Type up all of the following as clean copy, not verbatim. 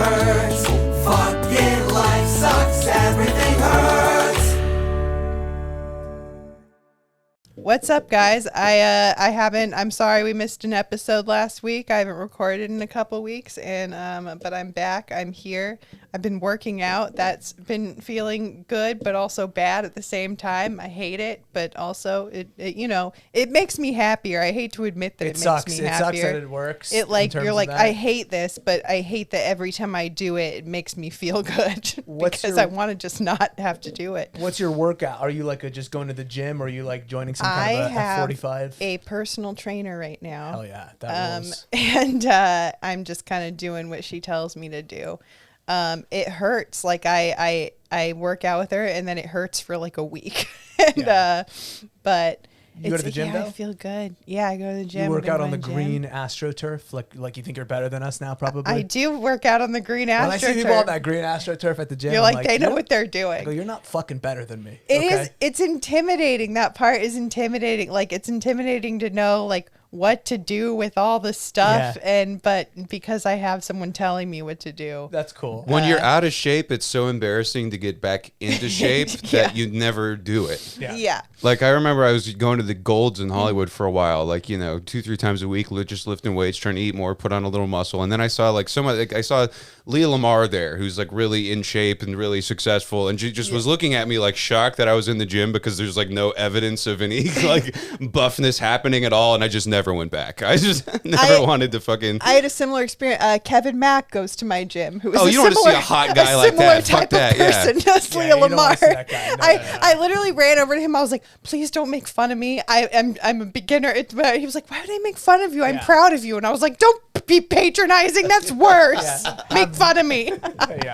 hurts. Fucking life sucks, everything hurts. What's up, guys? I'm sorry we missed an episode last week. I haven't recorded in a couple weeks, but I'm back. I'm here. I've been working out. That's been feeling good, but also bad at the same time. I hate it, but also it makes me happier. I hate to admit that it makes me happier. It sucks that it works. You're like, I hate this, but I hate that every time I do it, it makes me feel good because I want to just not have to do it. What's your workout? Are you like just going to the gym, or are you like joining some kind of a 45? A personal trainer right now. Hell yeah, that rules. And I'm just kind of doing what she tells me to do. It hurts. Like I work out with her, and then it hurts for like a week. But you go to the gym though? I feel good. Yeah, I go to the gym. You work out on the green AstroTurf, like you think you're better than us now, probably. I do work out on the green AstroTurf. When I see people on that green AstroTurf at the gym, you're like they know what they're doing. I go, you're not fucking better than me. It's intimidating. That part is intimidating. Like it's intimidating to know like what to do with all the stuff, but because I have someone telling me what to do. That's cool. When you're out of shape, it's so embarrassing to get back into shape that you never do it. Yeah. Like I remember I was going to the Golds in Hollywood for a while, like 2-3 times a week, just lifting weights, trying to eat more, put on a little muscle, and then I saw I saw Leah Lamar there, who's like really in shape and really successful, and she just was looking at me like shocked that I was in the gym because there's like no evidence of any like buffness happening at all, and I just never went back. I just never wanted to fucking. I had a similar experience. Kevin Mack goes to my gym. Who is you don't want to see a hot guy like that? Fuck that. Just Leah Lamar. I literally ran over to him. I was like, please don't make fun of me. I'm a beginner. He was like, why would I make fun of you? I'm proud of you. And I was like, don't be patronizing. That's worse. Make fun of me.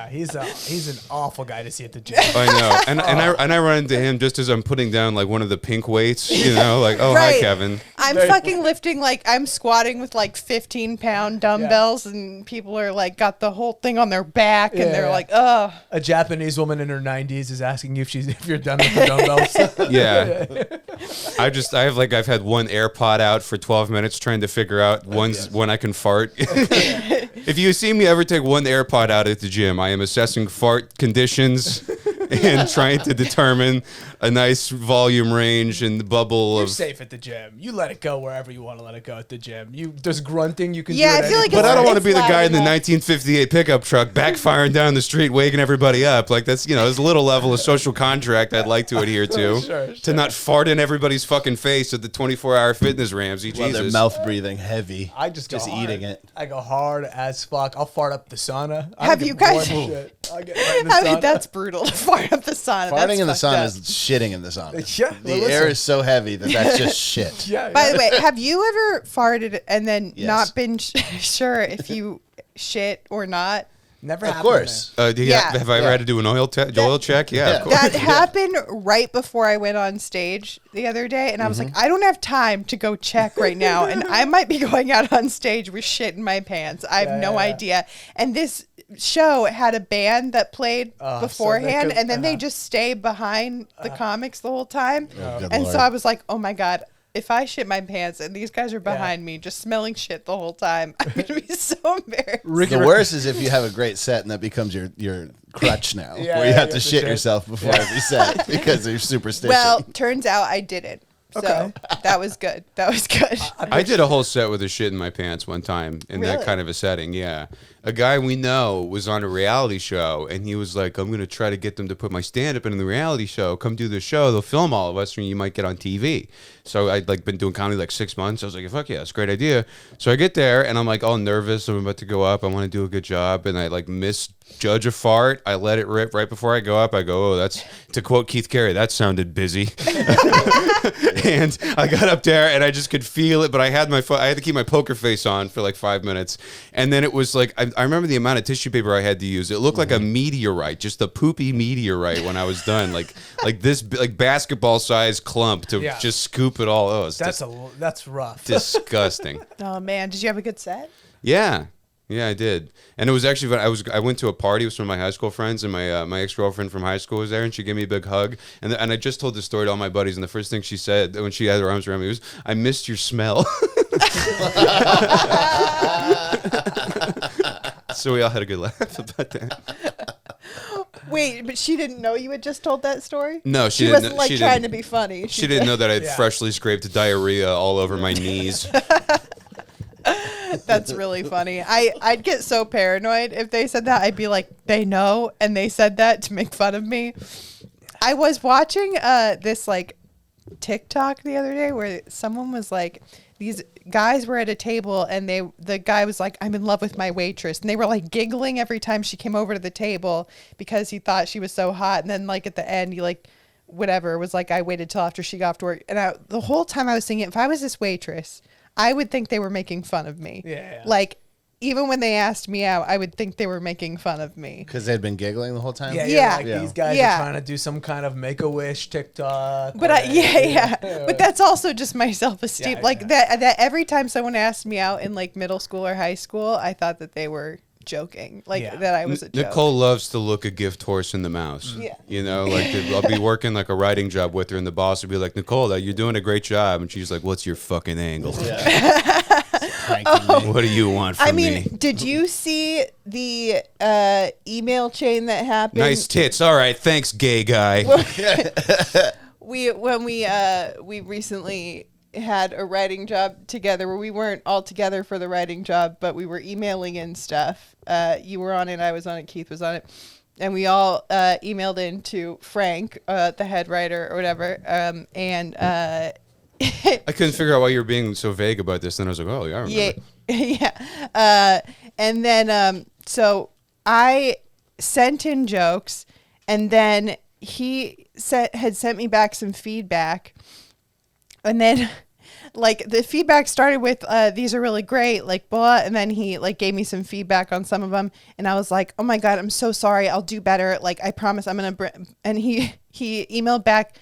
He's an awful guy to see at the gym. I know, and I run into him just as I'm putting down like one of the pink weights. Like, oh right. Hi Kevin. I'm fucking lifting like I'm squatting with like 15-pound dumbbells, and people are like got the whole thing on their back, and they're like, oh. A Japanese woman in her 90s is asking you if you're done with the dumbbells. I've had one AirPod out for 12 minutes trying to figure out when I can fart. If you see me ever take one AirPod out at the gym, I am assessing fart conditions and trying to determine a nice volume range and the bubble You're of. safe at the gym. You let it go wherever you want to let it go at the gym. There's grunting you can do. I feel like but I don't want to be the guy in the 1958 pickup truck backfiring down the street, waking everybody up. Like that's there's a little level of social contract I'd like to adhere to. Sure. To not fart in everybody's fucking face at the 24-hour fitness Ramsey. Well, Jesus. they're mouth breathing heavy. I just eating it. I go hard as fuck. I'll fart up the sauna. Have you guys? I'll get right in the sauna. That's brutal. Fart up the sauna. Farting in the sauna is shitting in the sauna. Yeah, the air is so heavy that's just shit. By the way, have you ever farted and then not been sure if you shit or not? Never of happened. Course. Have I ever had to do an oil check? Yeah, of course. That happened right before I went on stage the other day, and I was like, I don't have time to go check right now, and I might be going out on stage with shit in my pants. I have no idea. And this show had a band that played beforehand, and then they just stay behind the comics the whole time. So I was like, oh my God. If I shit my pants and these guys are behind me just smelling shit the whole time, I'm going to be so embarrassed. The worst is if you have a great set and that becomes your crutch now, where you have to shit yourself before every set because you're superstitious. Well, turns out I didn't. So that was good. That was good. I did a whole set with a shit in my pants one time in that kind of a setting. Yeah. A guy we know was on a reality show, and he was like, I'm going to try to get them to put my stand-up in the reality show. Come do the show. They'll film all of us, and you might get on TV. So I'd been doing comedy like 6 months. I was like, fuck yeah, it's a great idea. So I get there, and I'm like all nervous. I'm about to go up. I want to do a good job. And I misjudge a fart. I let it rip right before I go up. I go, that's, to quote Keith Carey, that sounded busy. And I got up there, and I just could feel it, but I had I had to keep my poker face on for like 5 minutes. And then it was like, I remember the amount of tissue paper I had to use. It looked like a meteorite, just a poopy meteorite when I was done. Like this basketball sized clump to just scoop it all. Oh, that's rough. Disgusting. Oh man, did you have a good set? Yeah, I did. And it was actually when I went to a party with some of my high school friends, and my ex-girlfriend from high school was there, and she gave me a big hug. And I just told this story to all my buddies, and the first thing she said when she had her arms around me was, "I missed your smell." So we all had a good laugh about that. Wait, but she didn't know you had just told that story? No, She didn't wasn't know- like she trying didn't- to be funny. She didn't know that I'd Yeah. freshly scraped diarrhea all over my knees. That's really funny. I'd get so paranoid if they said that. I'd be like, they know, and they said that to make fun of me. I was watching this like TikTok the other day where someone was like, these guys were at a table and the guy was like, I'm in love with my waitress, and they were like giggling every time she came over to the table because he thought she was so hot. And then like at the end, he like whatever was like, I waited till after she got off to work, and the whole time I was thinking, if I was this waitress, I would think they were making fun of me. Yeah. Like, even when they asked me out, I would think they were making fun of me. Because they'd been giggling the whole time? Yeah, Yeah. like Yeah. these guys Yeah. are trying to do some kind of Make-A-Wish TikTok. But but that's also just my self-esteem. Yeah, like yeah. that every time someone asked me out in like middle school or high school, I thought that they were joking. Like Yeah. that I was a joke. Nicole loves to look a gift horse in the mouth. Yeah. You know, like I'll be working like a writing job with her, and the boss would be like, Nicole, you're doing a great job. And she's like, what's your fucking angle? Pranking me. What do you want from I mean, me? did you see the email chain that happened? Nice tits. All right. Thanks, gay guy. We recently had a writing job together where we weren't all together for the writing job, but we were emailing in stuff. You were on it, I was on it, Keith was on it, and we all emailed in to Frank, the head writer or whatever, and I couldn't figure out why you were being so vague about this. Then I was like, oh, yeah, I remember. yeah, yeah. And then so I sent in jokes, and then he had sent me back some feedback, and then like the feedback started with these are really great, like blah, and then he like gave me some feedback on some of them, and I was like, oh my god, I'm so sorry, I'll do better, like I promise I'm gonna and he emailed back,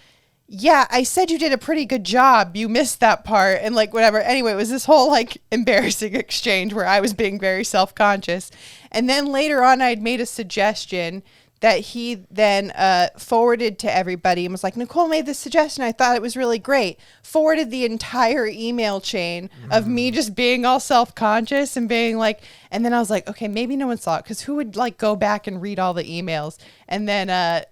yeah, I said you did a pretty good job, you missed that part, and like whatever. Anyway, it was this whole like embarrassing exchange where I was being very self-conscious, and then later on I'd made a suggestion that he then forwarded to everybody and was like, Nicole made this suggestion, I thought it was really great. Forwarded the entire email chain of me just being all self-conscious and being like, and then I was like, okay, maybe no one saw it, because who would like go back and read all the emails? And then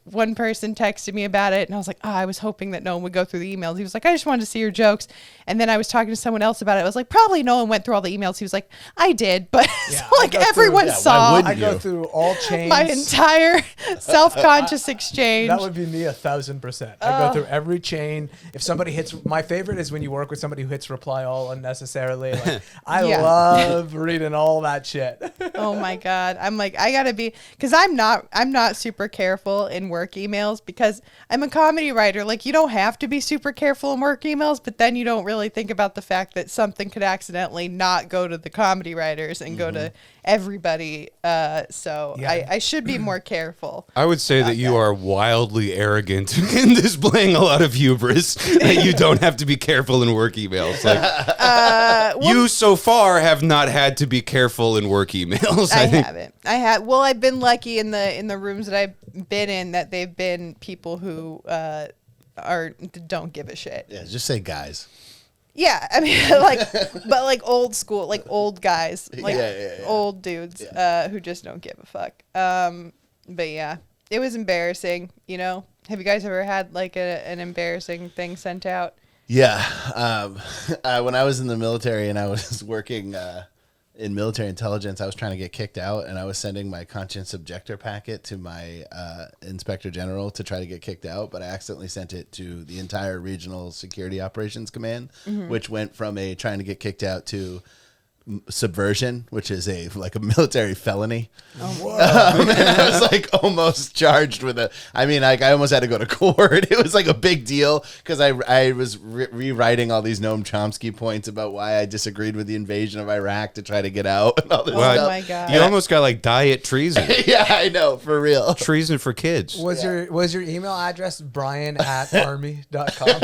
one person texted me about it, and I was like, I was hoping that no one would go through the emails. He was like, I just wanted to see your jokes. And then I was talking to someone else about it. I was like, probably no one went through all the emails. He was like, I did, but Yeah, like I go through- everyone yeah, why saw wouldn't I you? go through all chains. my entire self-conscious exchange. That would be me 1,000%. I go through every chain. If somebody hits, my favorite is when you work with somebody who hits reply all unnecessarily. Like, I Yeah. love reading all that shit. Oh my god, I'm like, I gotta be, because I'm not super careful in work emails because I'm a comedy writer. Like, you don't have to be super careful in work emails, but then you don't really think about the fact that something could accidentally not go to the comedy writers and go to everybody. So Yeah. I should be more careful. I would say that you are wildly arrogant and displaying a lot of hubris that you don't have to be careful in work emails. Like, you so far have not had to be careful in work emails. I think. haven't. Well, I've been lucky in the rooms that I've been in that they've been people who don't give a shit. Yeah, just say guys. Yeah, I mean, like, but like old school, like old guys, like Yeah. old dudes who just don't give a fuck. But yeah, it was embarrassing. You know, have you guys ever had like an embarrassing thing sent out? Yeah. When I was in the military and I was working in military intelligence, I was trying to get kicked out, and I was sending my conscience objector packet to my inspector general to try to get kicked out, but I accidentally sent it to the entire regional security operations command, which went from a trying to get kicked out to subversion, which is a military felony. And I was like almost charged with I almost had to go to court. It was like a big deal because I was rewriting all these Noam Chomsky points about why I disagreed with the invasion of Iraq to try to get out and all this Well, stuff. my God. You almost got like diet treason. Yeah, I know, for real. Treason for kids. Was your email address brian@army.com?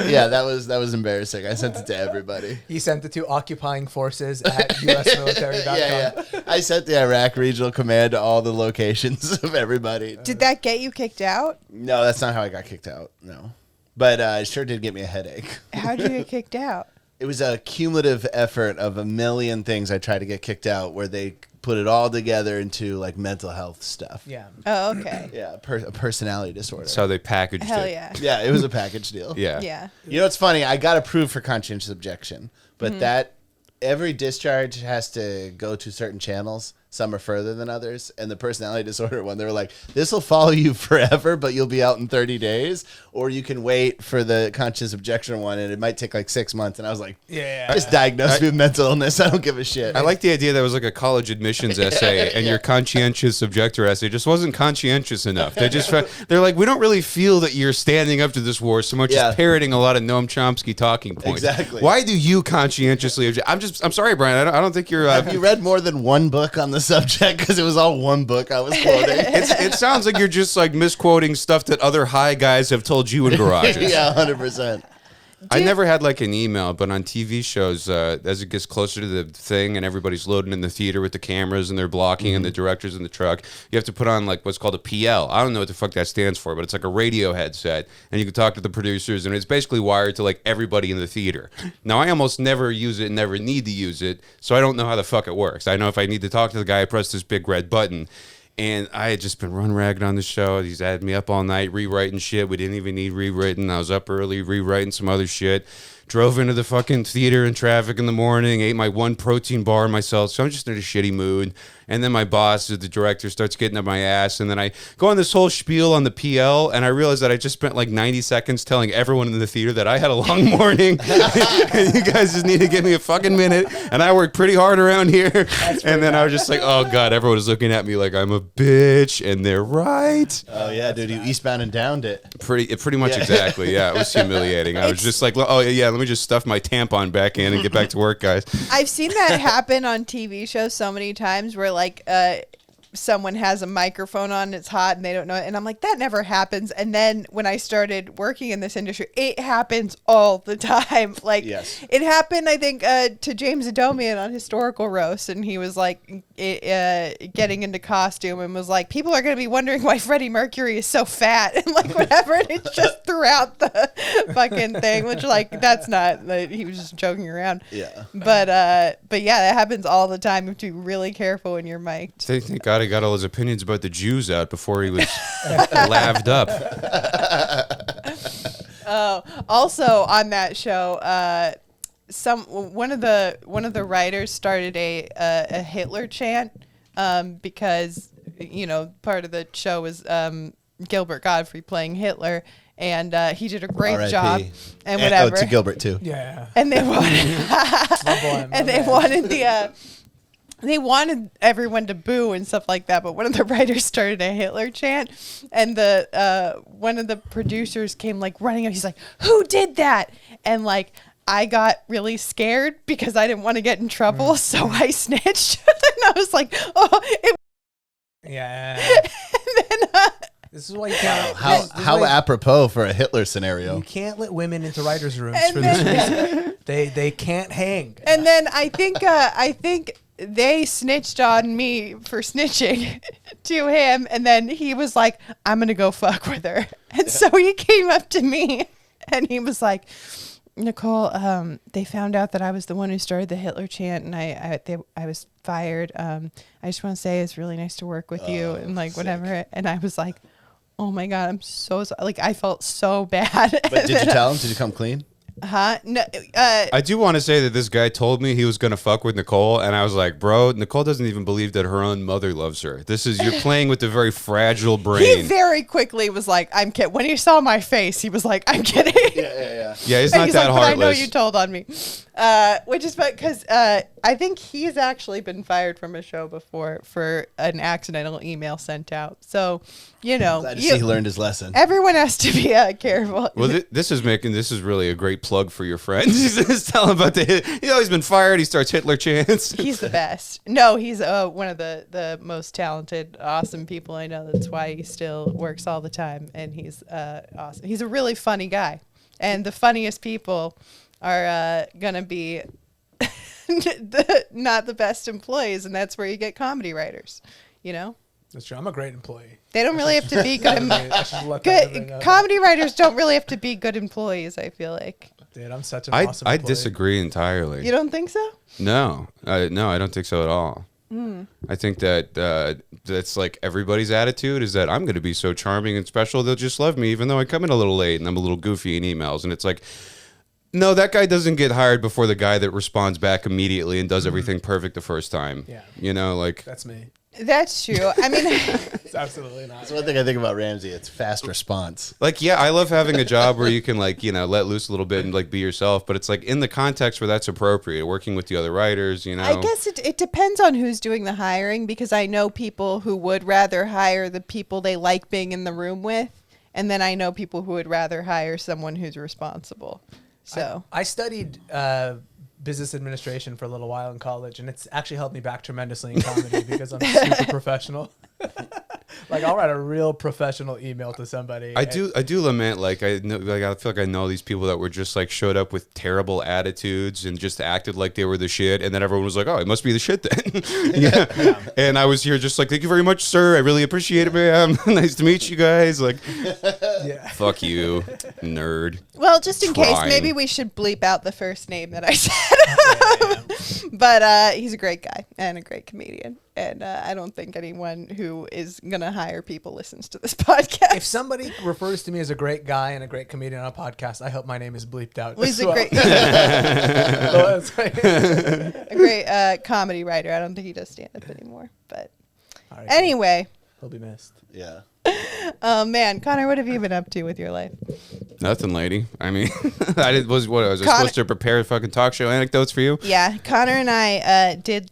Yeah, that was embarrassing. I sent it to everybody. He sent it to occupying forces at usmilitary.com. Yeah. I sent the Iraq regional command to all the locations of everybody. Did that get you kicked out? No, that's not how I got kicked out. No. But it sure did get me a headache. How did you get kicked out? It was a cumulative effort of a million things I tried to get kicked out, where they put it all together into like mental health stuff. Yeah. Oh, okay. Yeah, a personality disorder. That's how they packaged Hell it. yeah. Yeah, it was a package deal. Yeah. Yeah. You know what's funny? I got approved for conscientious objection, but that every discharge has to go to certain channels. Some are further than others. And the personality disorder one, they were like, this will follow you forever, but you'll be out in 30 days. Or you can wait for the conscious objection one, and it might take like 6 months. And I was like, Yeah. just diagnosed me with mental illness. I don't give a shit. I like the idea that it was like a college admissions essay, and your conscientious objector essay just wasn't conscientious enough. They're like, we don't really feel that you're standing up to this war so much as parroting a lot of Noam Chomsky talking points. Exactly. Why do you conscientiously object? I'm sorry, Brian. I don't think you're. Have you read more than one book on the subject? Because it was all one book I was quoting. It sounds like you're just like misquoting stuff that other high guys have told you in garages. Yeah, 100%. I never had like an email, but on TV shows, as it gets closer to the thing and everybody's loading in the theater with the cameras and they're blocking and the director's in the truck, you have to put on like what's called a PL. I don't know what the fuck that stands for, but it's like a radio headset, and you can talk to the producers, and it's basically wired to like everybody in the theater. Now, I almost never use it and never need to use it, so I don't know how the fuck it works. I know if I need to talk to the guy, I press this big red button. And I had just been run ragged on the show. He's had me up all night rewriting shit. We didn't even need rewritten. I was up early rewriting some other shit. Drove into the fucking theater in traffic in the morning, ate my one protein bar myself. So I'm just in a shitty mood. And then my boss, the director, starts getting up my ass. And then I go on this whole spiel on the PL, and I realize that I just spent like 90 seconds telling everyone in the theater that I had a long morning. And you guys just need to give me a fucking minute. And I work pretty hard around here. And then I was just like, oh, God, everyone was looking at me like I'm a bitch. And they're right. Oh, yeah, dude. You eastbound and downed it. Pretty much exactly. Yeah, it was humiliating. I was just like, oh, yeah, let me just stuff my tampon back in and get back to work, guys. I've seen that happen on TV shows so many times where like someone has a microphone on, it's hot and they don't know it, and I'm like, that never happens. And then when I started working in this industry, it happens all the time. Like it happened, I think, to James Adomian on Historical Roast, and he was like getting into costume and was like, people are going to be wondering why Freddie Mercury is so fat and like whatever, and it's just throughout the fucking thing, which like that's not, he was just joking around. But yeah, that happens all the time. You have to be really careful when you're mic'd. Thank God he got all his opinions about the Jews out before he was laved up. Oh, also on that show, one of the writers started a Hitler chant because part of the show was Gilbert Gottfried playing Hitler, and he did a great R.I.P. job and whatever. Oh, to Gilbert too. Yeah. And they wanted they wanted everyone to boo and stuff like that, but one of the writers started a Hitler chant, and the one of the producers came like running up. He's like, "Who did that?" And like I got really scared because I didn't want to get in trouble, so I snitched. And I was like, "Oh, it." Yeah. And then, this is why you can't. How apropos for a Hitler scenario. You can't let women into writers' rooms for this reason. They can't hang. And then I think they snitched on me for snitching to him, and then he was like, I'm gonna go fuck with her. And so he came up to me and he was like, Nicole, they found out that I was the one who started the Hitler chant, and I was fired. I just want to say it's really nice to work with you, and like whatever. And I was like, oh my God, I'm so sorry. Like I felt so bad. But did you tell him? Did you come clean? No. I do want to say that this guy told me he was going to fuck with Nicole, and I was like, bro, Nicole doesn't even believe that her own mother loves her. You're playing with a very fragile brain. He very quickly was like, I'm kidding. When he saw my face, he was like, I'm kidding. Yeah. Yeah, he's not he's that like, heartless. But I know you told on me. Which is because I think he's actually been fired from a show before for an accidental email sent out. So, Glad to see he learned his lesson. Everyone has to be careful. Well, this is really a great plug for your friends. Just tell him about he's always been fired. He starts Hitler chants. He's the best. No, he's one of the most talented, awesome people I know. That's why he still works all the time, and he's awesome. He's a really funny guy, and the funniest people are gonna be not the best employees, and that's where you get comedy writers. That's true. I'm a great employee. They don't really have to be good. I should let everybody know Good that. comedy writers don't really have to be good employees. I feel like. Dude, I'm such an I awesome I employee. disagree entirely. You don't think so? No, I don't think so at all. I think that that's like everybody's attitude is that I'm going to be so charming and special they'll just love me even though I come in a little late and I'm a little goofy in emails. And it's like, no, that guy doesn't get hired before the guy that responds back immediately and does everything perfect the first time. Yeah. You know, like That's me. That's true. I mean, It's absolutely not. That's one thing I think about Ramsey. It's fast response. Like, yeah, I love having a job where you can, like, you know, let loose a little bit and, like, be yourself. But it's, like, in the context where that's appropriate, working with the other writers, you know. I guess it depends on who's doing the hiring, because I know people who would rather hire the people they like being in the room with. And then I know people who would rather hire someone who's responsible. So I studied business administration for a little while in college, and it's actually helped me back tremendously in comedy because I'm super professional. Like, I'll write a real professional email to somebody. I do lament, like, I feel like I know these people that were just, like, showed up with terrible attitudes and just acted like they were the shit, and then everyone was like, oh, it must be the shit then. Yeah. And I was here just like, thank you very much, sir. I really appreciate it, man. Nice to meet you guys. Like, Yeah. fuck you, nerd. well, just in case, Trying. maybe we should bleep out the first name that I said. But he's a great guy and a great comedian. And I don't think anyone who is going to hire people listens to this podcast. If somebody refers to me as a great guy and a great comedian on a podcast, I hope my name is bleeped out. Well, he's as a well. great, Well, that's right. a great comedy writer. I don't think he does stand up anymore. But All right, anyway, he'll be missed. Yeah. oh man, Connor, what have you been up to with your life? Nothing, lady. I mean, I was Connor- supposed to prepare fucking talk show anecdotes for you. Yeah, Connor and I did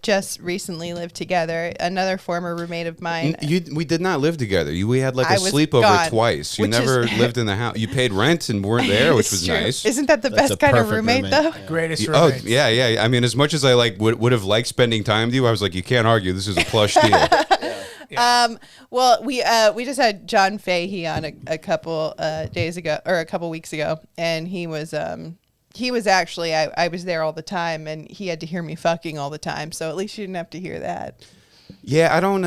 just recently live together. Another former roommate of mine. We did not live together. We had like I a was sleepover gone, twice. You which is- never lived in the house. You paid rent and weren't there, which It's was true. nice. Isn't that the That's best a kind of perfect roommate, roommate. though? Yeah. Greatest Oh roommates. yeah. I mean, as much as I like would have liked spending time with you, I was like, you can't argue. This is a plush deal. Well, we just had John Fahey on a couple days ago, or a couple weeks ago, and he was actually I was there all the time, and he had to hear me fucking all the time, so at least you didn't have to hear that. Yeah, I don't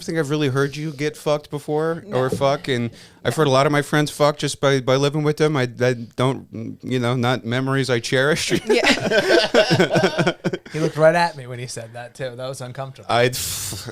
think I've really heard you get fucked before or fuck, and I've heard a lot of my friends fuck just by living with them. I don't, not memories I cherish. Yeah. He looked right at me when he said that too. That was uncomfortable.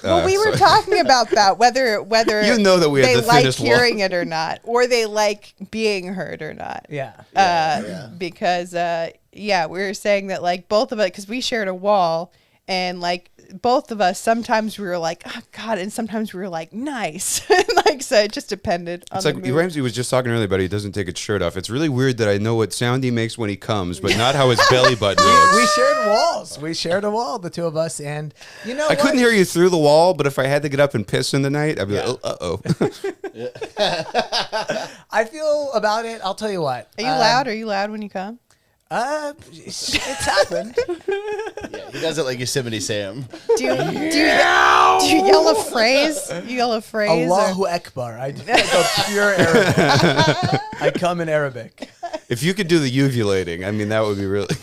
Well, we were talking about that, whether You know that we had they the like thinnest wall. hearing it or not, or they like being heard or not. Yeah. Because we were saying that, like, both of us, because we shared a wall, and like both of us, sometimes we were like, oh God, and sometimes we were like, nice. Like, so it just depended on It's the like mood. Ramsey was just talking earlier about he doesn't take his shirt off. It's really weird that I know what sound he makes when he comes, but not how his belly button looks. We shared walls. We shared a wall, the two of us, and you know I couldn't hear you through the wall, but if I had to get up and piss in the night, I'd be like, uh-oh. I feel about it. I'll tell you what. Are you loud? Are you loud when you come? It's happened. Yeah, he does it like Yosemite Sam. Do you yell a phrase? You yell a phrase? or- Allahu Akbar. I go pure Arabic. I come in Arabic. If you could do the uvulating, I mean, that would be really...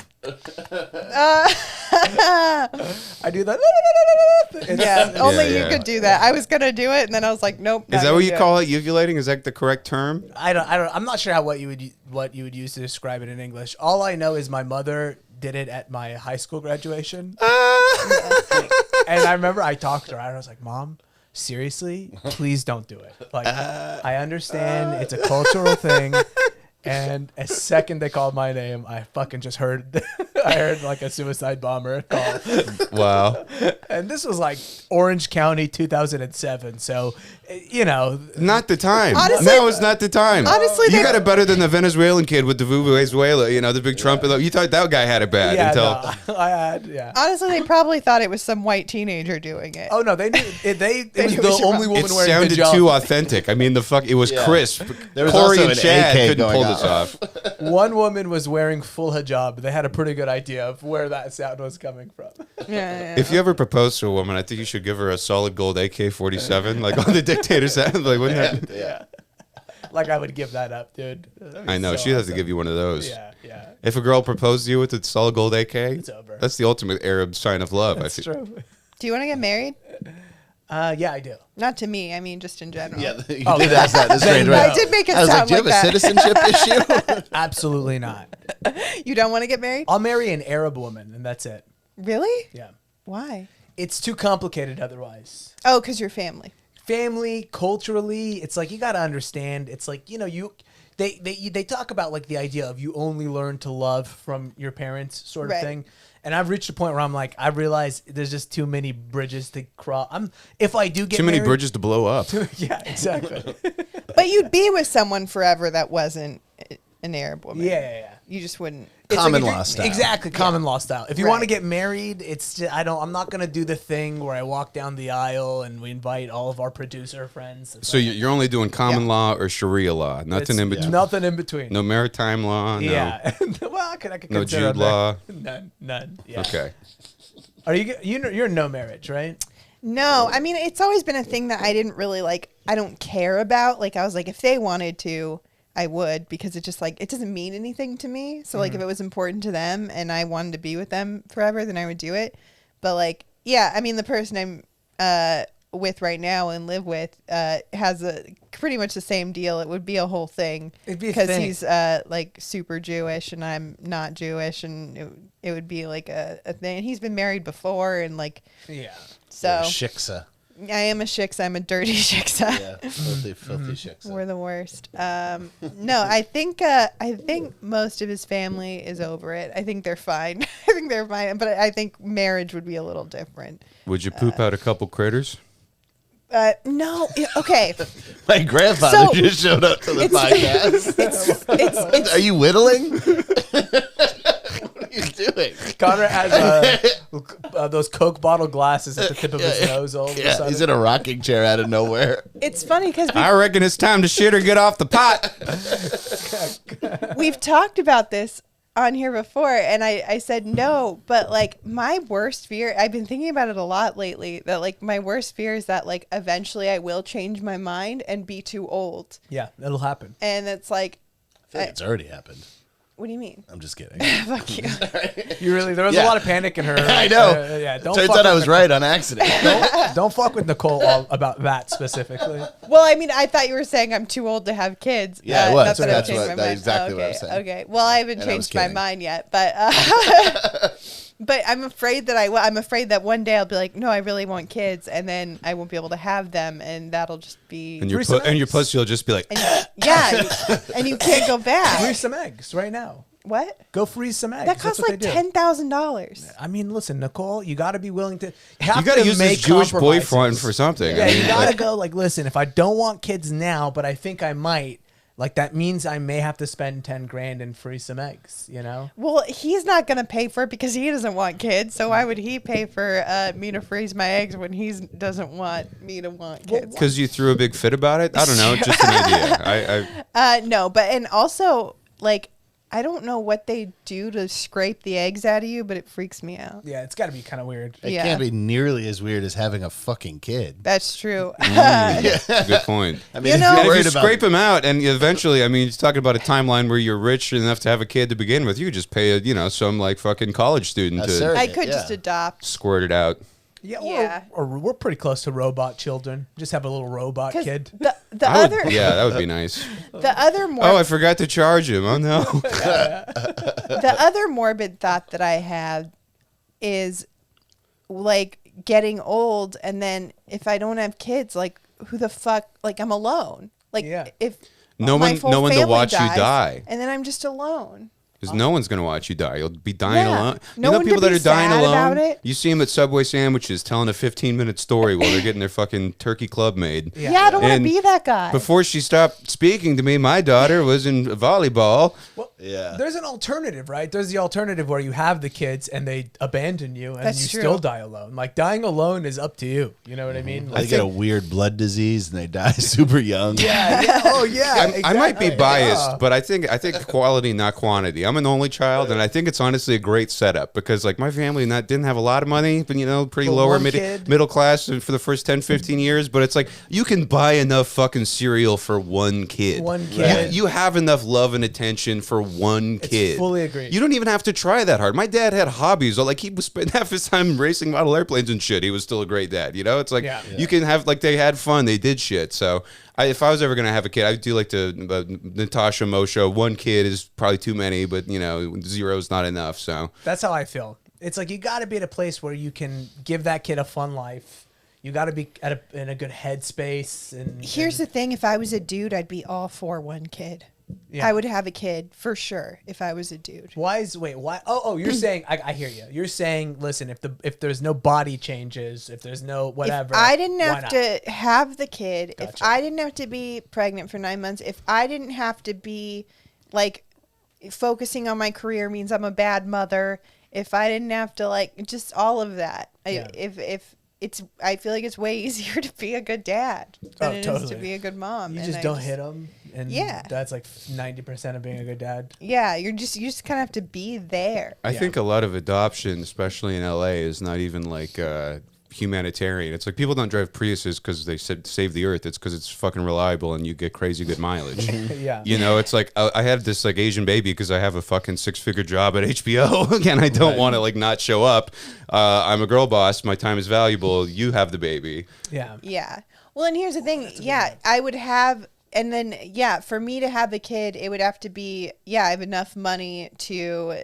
I do that. Yeah, only yeah. you could do that. I was gonna do it, and then I was like, nope. Is that what you call it, uvulating? Is that the correct term? I don't. I'm not sure what you would use to describe it in English. All I know is my mother did it at my high school graduation, and I remember I talked to her. I was like, "Mom, seriously, please don't do it. Like, I understand it's a cultural thing." And a second they called my name, I fucking just heard, I heard like a suicide bomber call. Wow. And this was like Orange County, 2007. So, Not the time. Honestly- Now is not the time. Honestly, you they- got it better than the Venezuelan kid with the Venezuela, the big trumpet. You thought that guy had it bad yeah, until... no, I had, yeah. Honestly, they probably thought it was some white teenager doing it. Oh no, they knew it. It was knew it was the your only mom. woman It wearing sounded hijab. too authentic. I mean, it was Yeah. crisp. There was Corey also and an Chad AK couldn't pull going this off. off. One woman was wearing full hijab. They had a pretty good idea of where that sound was coming from. Yeah. If you ever propose to a woman, I think you should give her a solid gold AK-47, like on the dictator sound. Like, wouldn't that? Yeah. Like I would give that up, dude. I know she has to give you one of those. Yeah, yeah. If a girl proposed to you with a solid gold AK, It's over. that's the ultimate Arab sign of love. That's I feel. true. Do you want to get married? Yeah, I do. Not to me. I mean, just in general. Yeah, you did ask that. This strange, no. right? I did make it I was like, sound do you like have a that. citizenship issue? Absolutely not. You don't want to get married? I'll marry an Arab woman, and that's it. Really? Yeah. Why? It's too complicated otherwise. Oh, because you're family. Family, culturally, it's like you got to understand. It's like, they talk about like the idea of you only learn to love from your parents sort of Right. thing. And I've reached a point where I'm like, I realize there's just too many bridges to cross. If I do get Too many married- bridges to blow up. Yeah, exactly. But you'd be with someone forever that wasn't an Arab woman. Yeah. You just wouldn't. It's Common if you- law style. Exactly, common law style. If you want to Right. get married, it's just, I'm not gonna do the thing where I walk down the aisle and we invite all of our producer friends. It's So like, you're only doing common law or Sharia law, it's nothing in between. Nothing in between. No maritime law. No. Yeah. Well, I could No consider Jude law. None. Yeah. Okay. Are you're no marriage, right? No, I mean, it's always been a thing that I didn't really like. I don't care about. Like, I was like, if they wanted to, I would, because it just like, it doesn't mean anything to me. So like, if it was important to them and I wanted to be with them forever, then I would do it. But like, yeah, I mean, the person I'm with right now and live with has pretty much the same deal. It would be a whole thing It'd be a because thing. he's like super Jewish and I'm not Jewish, and it would be like a thing. And he's been married before, and like, Yeah. so Shiksa. I am a shiksa. I'm a dirty shiksa. Yeah, filthy shiksa. We're the worst. No, I think most of his family is over it. I think they're fine. I think they're fine. But I think marriage would be a little different. Would you poop out a couple critters? No. Okay. My grandfather So- just showed up to the podcast. It's Are you whittling? What are you doing? Connor has those Coke bottle glasses at the tip of his nose all of a Yeah, sudden. he's in a rocking chair out of nowhere. it's funny because I reckon it's time to shit or get off the pot. we've talked about this on here before, and I said no, but like my worst fear, I've been thinking about it a lot lately, that like my worst fear is that like eventually I will change my mind and be too old. Yeah, that'll happen. And it's like, I feel like it's already happened. what do you mean? I'm just kidding. Fuck you. There was a Yeah. lot of panic in her. I know. Yeah, don't Turns fuck out I with was right on accident. Don't fuck with Nicole about that specifically. Well, I mean, I thought you were saying I'm too old to have kids. Yeah, it not was. that I've That's changed what- my that's mind. exactly what I okay, was saying. Okay. Well, I haven't And I was changed my kidding. mind yet, but but I'm afraid that I will. I'm afraid that one day I'll be like, no, I really want kids, and then I won't be able to have them, and that'll just be And your Threesome and your eggs. pussy will just be like, and you can't go Freeze back. some eggs right now. What? Go freeze some eggs. That That's costs what like they do. $10,000. I mean, listen, Nicole, you got to be willing to. you got to use this make Jewish compromises. boyfriend for something. Yeah, I mean, you got to like, go. Like, listen, if I don't want kids now, but I think I might. Like that means I may have to spend 10 grand and freeze some eggs. You know. Well, he's not going to pay for it because he doesn't want kids. So why would he pay for me to freeze my eggs when he doesn't want me to want kids? because you threw a big fit about it. I don't know, just an idea. No, but and also like I don't know what they do to scrape the eggs out of you, but it freaks me out. Yeah, it's got to be kind of weird. It Yeah. can't be nearly as weird as having a fucking kid. That's true. Good point. I mean, You if know- you're And if worried you about scrape him out, and eventually, I mean, he's talking about a timeline where you're rich enough to have a kid to begin with. You could just pay some like fucking college student A to surrogate. I could Yeah. just adopt. squirt it out. Yeah, Yeah. Or we're pretty close to robot children. Just have a little robot 'Cause kid. the I would- other yeah, that would be nice. the other more Oh, I forgot to charge him. Oh no. the other morbid thought that I have is like getting old, and then if I don't have kids, like who the fuck? Like I'm alone. Like Yeah. if No my one- full no one to family watch you dies, die. and then I'm just alone. Because no one's gonna watch you die. You'll be dying Yeah. alone. No you know one to people that be are dying sad alone. about it? You see them at Subway sandwiches telling a 15-minute story while they're getting their fucking turkey club made. Yeah. Yeah, I don't want to And be that guy. Before she stopped speaking to me, my daughter was in volleyball. Well, Yeah. There's an alternative, right? There's the alternative where you have the kids and they abandon you and That's you true. still die alone. Like dying alone is up to you. You know what I mean? They Like, get a weird blood disease and they die super young. yeah. Oh, yeah. I might be exactly. biased, Yeah. but I think quality, not quantity. I'm an only child, and I think it's honestly a great setup because like my family didn't have a lot of money, but pretty But lower one kid. middle class for the first 10, 15 years. But it's like you can buy enough fucking cereal for one kid. One kid. You have enough love and attention for one kid. Fully agreed. You don't even have to try that hard. My dad had hobbies. Like he was spending half his time racing model airplanes and shit. He was still a great dad. You know, it's like you can have like they had fun. They did shit. So if I was ever gonna have a kid, I do like to Natasha Moshe. One kid is probably too many, but you know, zero is not enough. So that's how I feel. It's like you got to be at a place where you can give that kid a fun life. You got to be in a good headspace. And here's the thing: if I was a dude, I'd be all for one kid. Yeah. I would have a kid for sure if I was a dude. Why? Oh, you're saying I hear you. You're saying, listen, if there's no body changes, if there's no whatever, if I didn't why have not? to have the kid, if Gotcha. I didn't have to be pregnant for 9 months, if I didn't have to be like focusing on my career means I'm a bad mother. If I didn't have to like just all of that, Yeah. I feel like it's way easier to be a good dad than it is totally. to be a good mom. You And just I don't hit them, and Yeah. that's like 90% of being a good dad. Yeah, you just kind of have to be there. I think a lot of adoption, especially in LA, is not even like humanitarian. It's like people don't drive Priuses because they said save the earth. It's because it's fucking reliable and you get crazy good mileage. Yeah. You know, it's like I have this like Asian baby because I have a fucking 6-figure job at HBO and I don't want to like not show up. I'm a girl boss. My time is valuable. You have the baby. Yeah. Yeah. Well, and here's the thing. Yeah, I would have, and then, yeah, for me to have a kid, it would have to be, I have enough money to,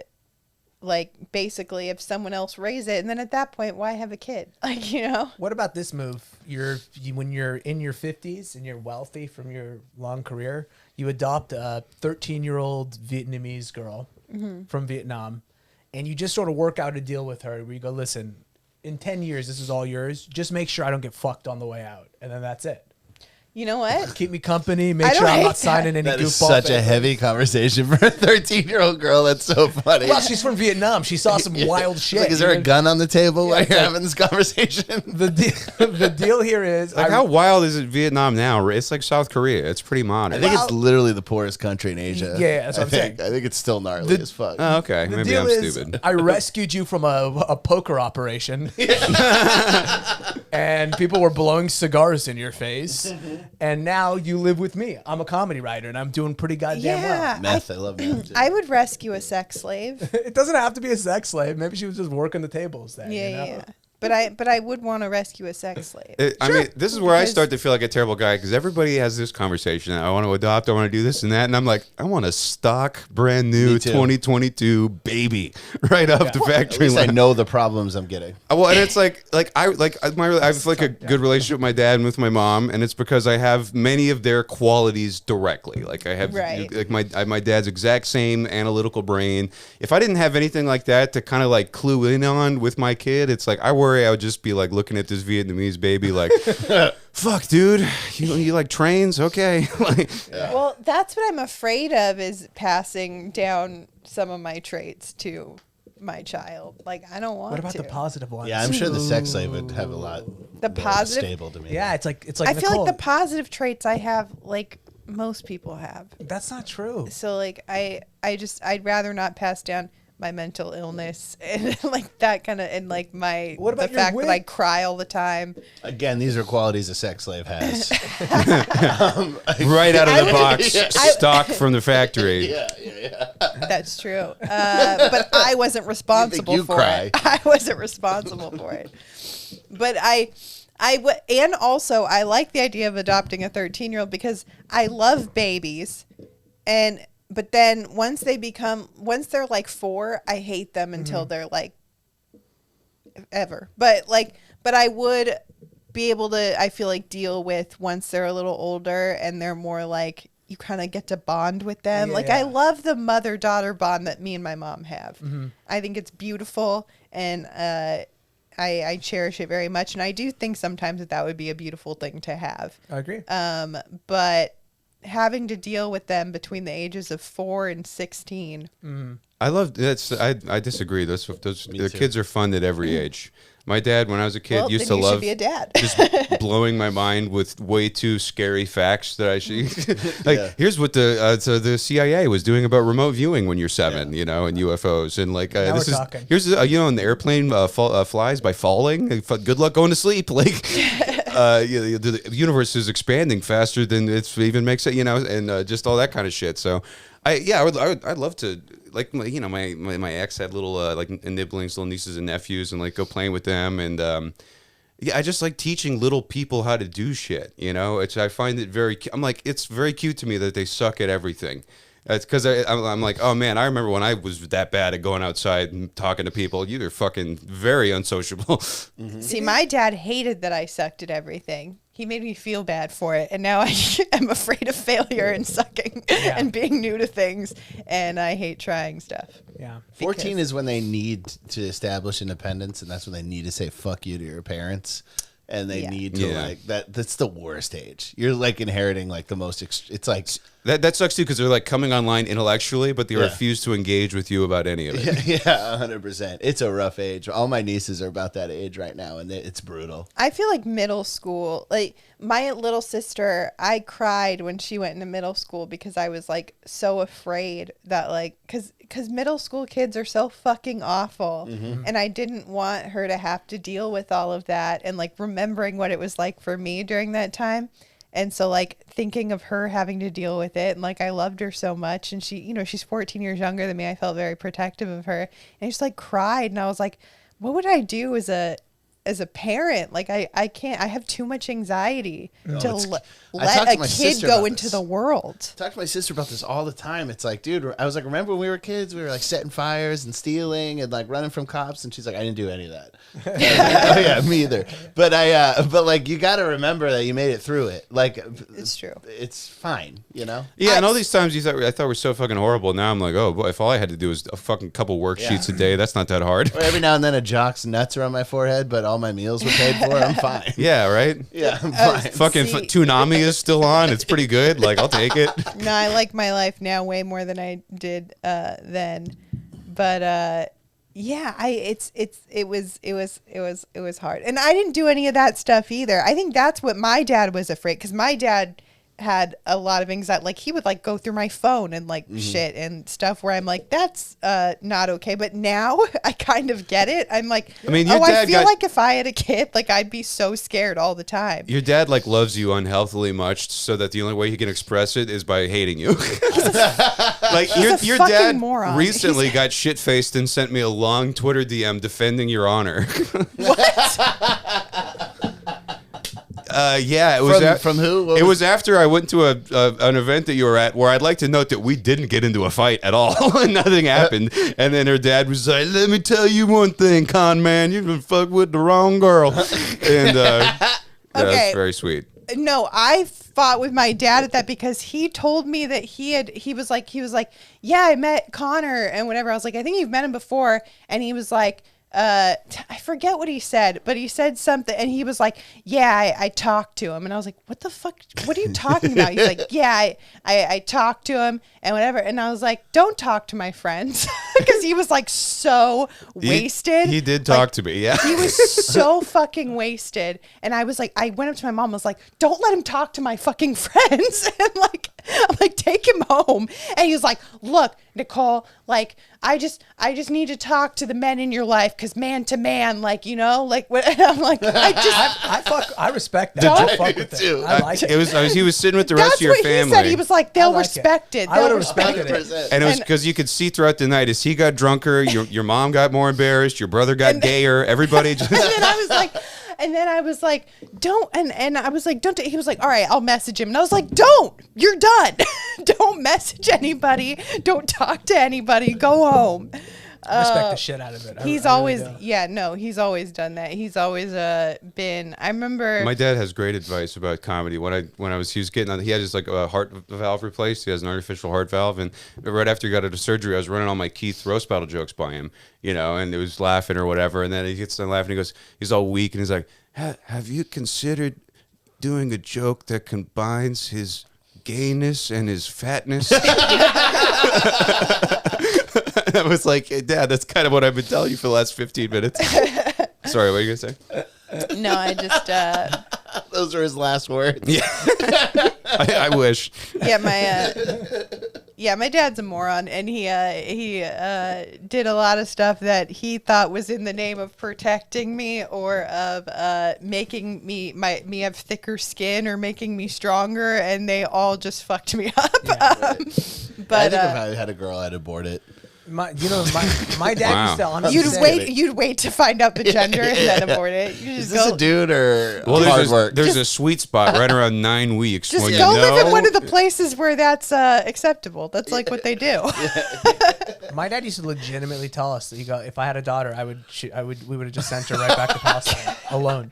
like, basically, if someone else raise it, and then at that point, why have a kid? Like, you know? What about this move? When you're in your 50s and you're wealthy from your long career, you adopt a 13-year-old Vietnamese girl from Vietnam, and you just sort of work out a deal with her where you go, listen, in 10 years, this is all yours. Just make sure I don't get fucked on the way out. And then that's it. You know what? Keep me company. I Make don't sure I'm hate not signing any That is goofball such a papers. heavy conversation for a 13-year-old girl. That's so funny. Well, she's from Vietnam. She saw some wild shit. Like, is there you a know? gun on the table while it's you're like- having this conversation? The deal here is Like, how wild is it Vietnam now? It's like South Korea. It's pretty modern. I think it's literally the poorest country in Asia. Yeah, that's what I'm saying. I think it's still gnarly as fuck. Oh, okay. the Maybe deal I'm is stupid. I rescued you from a poker operation, and people were blowing cigars in your face, and now you live with me. I'm a comedy writer, and I'm doing pretty goddamn well. Meth, I love meth. I would rescue a sex slave. It doesn't have to be a sex slave. Maybe she was just working the tables then. Yeah, you know? yeah. But I would want to rescue a sex slave. I mean, this is where I Because- start to feel like a terrible guy because everybody has this conversation. I want to adopt. I want to do this and that, and I'm like, I want a stock, brand new Me too. 2022 baby right off the At factory least I line. know the problems I'm getting. Well, and it's I have like a good relationship with my dad and with my mom, and it's because I have many of their qualities directly. Like I have Right. like my dad's exact same analytical brain. If I didn't have anything like that to kind of like clue in on with my kid, it's like I worry I would just be like looking at this Vietnamese baby like, fuck, dude, you like trains? Okay, like. Well, that's what I'm afraid of is passing down some of my traits to my child. Like I don't want What about to. the positive ones? Yeah, I'm sure the sex slave would have a lot The more positive- stable to me. Yeah, it's like I feel Nicole. like the positive traits I have, like most people have. That's not true. So like I'd rather not pass down my mental illness and like that kind of and like my What about the your fact wit? that I cry all the time. Again, these are qualities a sex slave has. Right out of I the would- box, Yeah. stock from the factory. yeah. That's true. But I wasn't responsible you for cry. it. I wasn't responsible for it. But and also I like the idea of adopting a 13-year-old because I love babies, but then once they're like 4, I hate them until they're like ever. But I would be able to, I feel like, deal with once they're a little older and they're more like you kind of get to bond with them. Yeah, like yeah. I love the mother-daughter bond that me and my mom have. I think it's beautiful and I cherish it very much. And I do think sometimes that would be a beautiful thing to have. I agree. But having to deal with them between the ages of 4 and 16. I love that's. I disagree. Those the too. kids are fun at every age. My dad, when I was a kid, Well, used then to you should love be a dad. just blowing my mind with way too scary facts that I should. Like, Yeah. here's what the CIA was doing about remote viewing when you're 7, you know, and UFOs, and like Now this we're is talking. here's an airplane flies by falling. Good luck going to sleep. Like. The universe is expanding faster than it even makes it, you know, and just all that kind of shit. So I'd love to, like, my ex had little like nibblings, little nieces and nephews, and like go playing with them, and I just like teaching little people how to do shit. I find it I'm like, it's very cute to me that they suck at everything. It's because I'm like, oh man, I remember when I was that bad at going outside and talking to people. You're fucking very unsociable. Mm-hmm. See, my dad hated that I sucked at everything. He made me feel bad for it, and now I am afraid of failure and sucking and being new to things, and I hate trying stuff. Yeah. 14 is when they need to establish independence, and that's when they need to say fuck you to your parents. And they need to like that's the worst age. You're like inheriting like the most it's like that sucks too, because they're like coming online intellectually, but they refuse to engage with you about any of it. Yeah, 100%. It's a rough age. All my nieces are about that age right now, and it's brutal. I feel like middle school, like my little sister, I cried when she went into middle school because I was like so afraid that like because middle school kids are so fucking awful, and I didn't want her to have to deal with all of that, and like remembering what it was like for me during that time. And so like thinking of her having to deal with it, and like I loved her so much, and she, she's 14 years younger than me. I felt very protective of her, and I just like cried, and I was like, what would I do as a parent? Like I can't, I have too much anxiety to let a kid go into the world. I talk to my sister about this all the time. It's like, dude, I was like, remember when we were kids, we were like setting fires and stealing and like running from cops, and she's like, I didn't do any of that. Like, oh yeah, me either. But but like you got to remember that you made it through it. Like it's true. It's fine, Yeah, and all these times I thought were so fucking horrible. Now I'm like, oh boy, if all I had to do was a fucking couple worksheets a day, that's not that hard. Or every now and then a jock's nuts are on my forehead, but all my meals were paid for. I'm fine. Yeah, right. Yeah, I'm fine. Fucking Toonami is still on. It's pretty good. Like, I'll take it. No, I like my life now way more than I did then. But yeah, it was hard, and I didn't do any of that stuff either. I think that's what my dad was afraid, because my dad had a lot of anxiety. Like he would like go through my phone and like shit and stuff where I'm like, that's not okay. But now I kind of get it. I'm like, I mean, your I feel like if I had a kid, like I'd be so scared all the time. Your dad like loves you unhealthily much, so that the only way he can express it is by hating you. Like your dad moron. Recently got shit faced and sent me a long Twitter DM defending your honor. What? Yeah, it was from who? It was after I went to an event that you were at, where I'd like to note that we didn't get into a fight at all, and nothing happened. And then her dad was like, "Let me tell you one thing, con man, you've been fucked with the wrong girl." And that's very sweet. No, I fought with my dad at that because he told me that he was like, yeah, I met Connor and whatever. I was like, I think you've met him before, and he was like, I forget what he said, but he said something, and he was like, yeah, I talked to him. And I was like, what the fuck? What are you talking about? He's like, yeah, I talked to him and whatever. And I was like, don't talk to my friends, because he was like so wasted. He did talk to me. Yeah. He was so fucking wasted. And I was like, I went up to my mom, I was like, don't let him talk to my fucking friends. And I'm like, take him home. And he was like, look, Nicole, like, I just need to talk to the men in your life, because man to man, like, like what? And I'm like, I respect that. Don't I fuck with it. I like it. He was sitting with the rest of your family. That's what he said. He was like, they'll respect it. I would have respected it. And it was because you could see throughout the night, as he got drunker, your mom got more embarrassed, your brother got gayer, everybody just. And then I was like, don't. And I was like, don't. He was like, all right, I'll message him. And I was like, don't. You're done. Don't message anybody. Don't talk to anybody. Go home. I respect the shit out of it. He's always done that. He's always been. I remember my dad has great advice about comedy. He was getting on, he had just like a heart valve replaced. He has an artificial heart valve, and right after he got out of surgery, I was running all my Keith roast battle jokes by him, and it was laughing or whatever. And then he gets done laughing. He goes, he's all weak, and he's like, "Have you considered doing a joke that combines his gayness and his fatness?" I was like, hey, Dad, that's kind of what I've been telling you for the last 15 minutes. Sorry, what are you going to say? No, I just... Those are his last words. Yeah. I wish. Yeah, Yeah, my dad's a moron, and he did a lot of stuff that he thought was in the name of protecting me or of making me have thicker skin or making me stronger, and they all just fucked me up. I But think if I had a girl, I'd abort it. My dad used to honestly you'd wait to find out the gender and then abort it. You Is just this go, a dude or Well, hard work? there's a sweet spot right around 9 weeks. just when go you know, live in one of the places where that's acceptable. That's like what they do. My dad used to legitimately tell us that if I had a daughter, we would have just sent her right back to Palestine alone.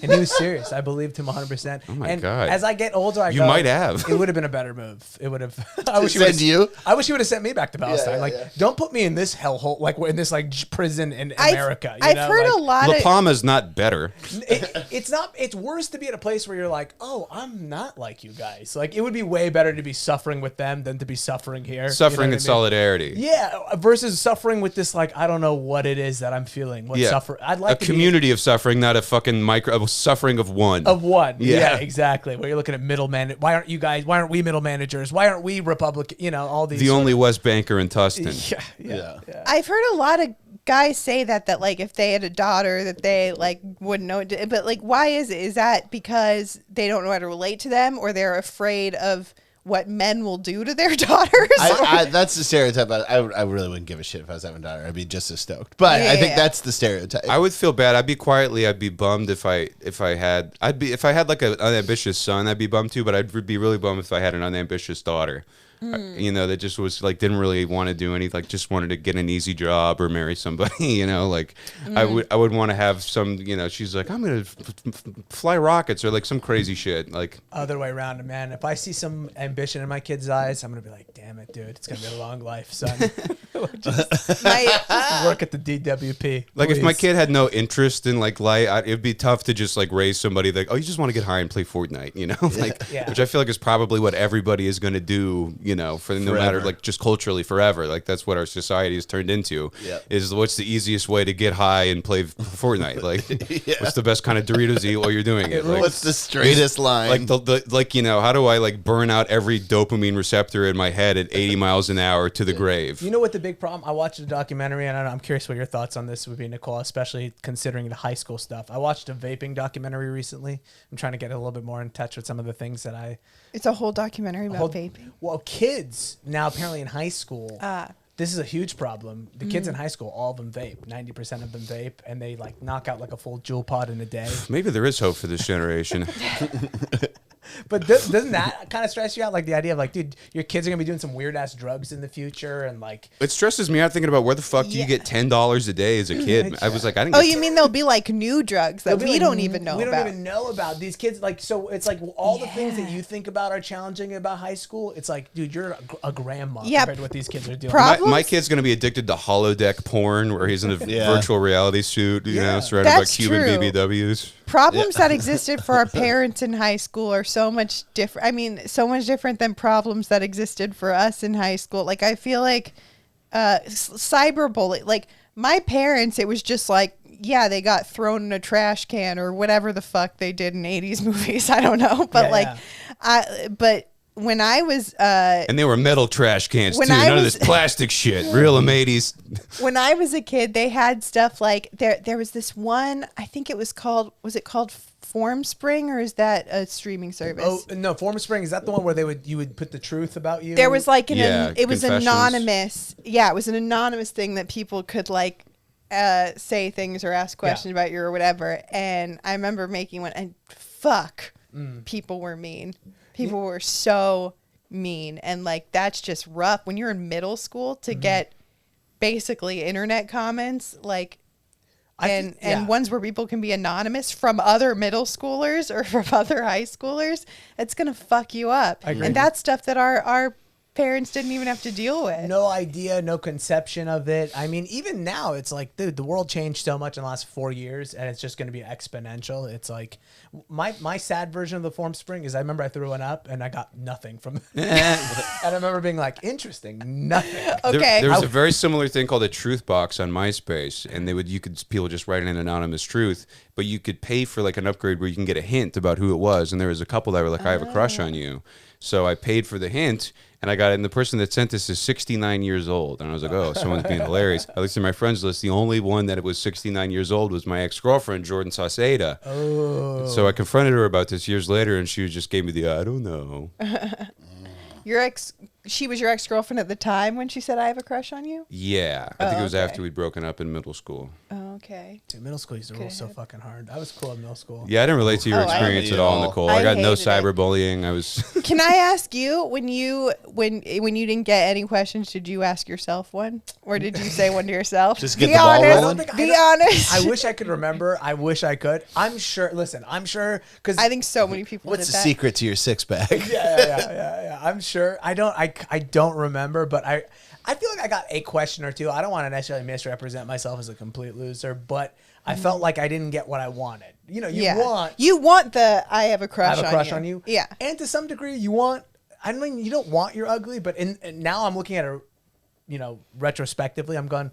And he was serious. I believed him 100%. Oh my and God. as I get older, You might have. It would have been a better move. It would have. I wish send you? I wish he would have sent me back to Palestine. yeah. Don't put me in this hellhole. Like we're in this prison in America. I've heard a lot La of. Palma's not better. It's not. It's worse to be at a place where you're like, oh, I'm not like you guys. Like it would be way better to be suffering with them than to be suffering here. Suffering you know in solidarity. Yeah, versus suffering with this, like, I don't know what it is that I'm feeling. What suffer? I'd like a to community of suffering, not a fucking suffering of one. of one. Yeah. Yeah, exactly. Where you're looking at middleman. Why aren't we middle managers? Why aren't we Republican? You know, all these. The only West Banker in Tustin. Yeah. I've heard a lot of guys say that like if they had a daughter that they like wouldn't know. But like, why is it? Is that because they don't know how to relate to them, or they're afraid of what men will do to their daughters? That's the stereotype. I really wouldn't give a shit if I was having a daughter. I'd be just as stoked. But I think that's the stereotype. I would feel bad. I'd be bummed if I had like an unambitious son. I'd be bummed too. But I'd be really bummed if I had an unambitious daughter. You know, that just was like didn't really want to do anything. Like just wanted to get an easy job or marry somebody. You know, like I would want to have some. You know, she's like, I'm gonna fly rockets or like some crazy shit. Like Other way around, man. If I see some ambition in my kid's eyes, I'm gonna be like, damn it, dude, it's gonna be a long life, son. just work at the DWP. Like if my please. kid had no interest in like light, it'd be tough to just like raise somebody like, oh, you just want to get high and play Fortnite, you know, like Yeah. which I feel like is probably what everybody is going to do, you know, for no matter like just culturally forever. Like that's what our society has turned into. Yep. Is what's the easiest way to get high and play Fortnite? Like what's the best kind of Doritos to eat while you're doing it? Like, What's the straightest line? like the like you know, how do I like burn out every dopamine receptor in my head at 80 miles an hour to the grave? You know what the big problem? I watched a documentary, and I'm curious what your thoughts on this would be, Nicole, especially considering the high school stuff. I watched a vaping documentary recently. I'm trying to get a little bit more in touch with some of the things that I It's a whole documentary about vaping. Well, kids now apparently in high school. This is a huge problem. The kids in high school, all of them vape. 90% of them vape, and they like knock out like a full Juul pod in a day. Maybe there is hope for this generation. But doesn't that kind of stress you out? Like the idea of like, dude, your kids are gonna be doing some weird ass drugs in the future, and like, It stresses me out thinking about where the fuck do you get $10 a day as a kid? I was like, I didn't. Oh, get you mean there'll be like new drugs that they'll be we like, don't even know we about? don't even know about these kids. Like, so it's like all the things that you think about are challenging about high school. It's like, dude, you're a grandma compared to what these kids are doing. My kid's gonna be addicted to holodeck porn, where he's in a virtual reality suit, you know, surrounded by That's Cuban true. BBWs. Problems that existed for our parents in high school are so much different. I mean, so much different than problems that existed for us in high school. Like, I feel like cyberbullying, like my parents, it was just like, yeah, they got thrown in a trash can or whatever the fuck they did in 80s movies. I don't know. But but when I was and they were metal trash cans too, none of this plastic shit. Real 80s. When I was a kid, they had stuff like there was this one, I think it was called Formspring, or is that a streaming service? Oh no, Formspring, is that the one where you would put the truth about you? There was like it was confessions. anonymous. Yeah, it was an anonymous thing that people could like say things or ask questions about you or whatever. And I remember making one, and people were mean. People were so mean, and like that's just rough when you're in middle school to get basically internet comments like and ones where people can be anonymous from other middle schoolers or from other high schoolers. It's gonna fuck you up. And that's stuff that our parents didn't even have to deal with. No idea, no conception of it. I mean, even now, it's like, dude, the world changed so much in the last 4 years, and it's just going to be exponential. It's like, my sad version of the Formspring is I remember I threw one up, and I got nothing from it. And I remember being like, interesting, nothing. Okay. There was a very similar thing called a truth box on MySpace, and people just write in an anonymous truth, but you could pay for like an upgrade where you can get a hint about who it was, and there was a couple that were like, I have a crush on you. So I paid for the hint, And I got it, and the person that sent this is 69 years old. And I was like, oh, someone's being hilarious. At least in my friends list, the only one that it was 69 years old was my ex-girlfriend, Jordan Sauceda. Oh. So I confronted her about this years later, and she just gave me the, I don't know. She was your ex-girlfriend at the time when she said, I have a crush on you? Yeah. I think it was okay. after we'd broken up in middle school. Oh, okay. Dude, middle school used to roll so fucking hard. I was cool in middle school. Yeah, I didn't relate to your Oh, I experience hated at all, it all. Nicole. I I got no hated it. cyberbullying. I was... Can I ask you, when you didn't get any questions, did you ask yourself one? Or did you say one to yourself? Just get Be the ball honest. rolling? Be honest. I wish I could remember. I wish I could. I'm sure. Listen, I'm sure because I think so many people What's did the that. secret to your six pack? yeah. I'm sure. I don't remember, but I feel like I got a question or two. I don't want to necessarily misrepresent myself as a complete loser, but I felt like I didn't get what I wanted. You know, You want the I have a crush on you. Yeah. And to some degree you want, I mean, you don't want you're ugly, but and now I'm looking at it, you know, retrospectively, I'm going,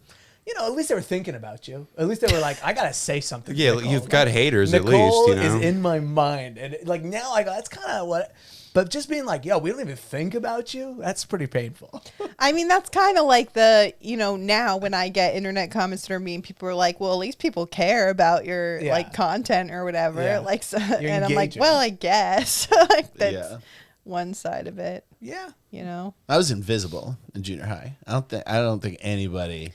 you know, at least they were thinking about you. At least they were like, I gotta say something. to Yeah, Nicole. you've got haters Nicole at least, you know. is in my mind, and like now I go, that's kind of what. But just being like, yo, we don't even think about you. That's pretty painful. I mean, that's kind of like the, you know, now when I get internet comments that are mean, people are like, well, at least people care about your like content or whatever. Yeah. Like, so, You're and I'm like, engaging. well, I guess like that's Yeah. one side of it, Yeah. you know. I was invisible in junior high. I don't think anybody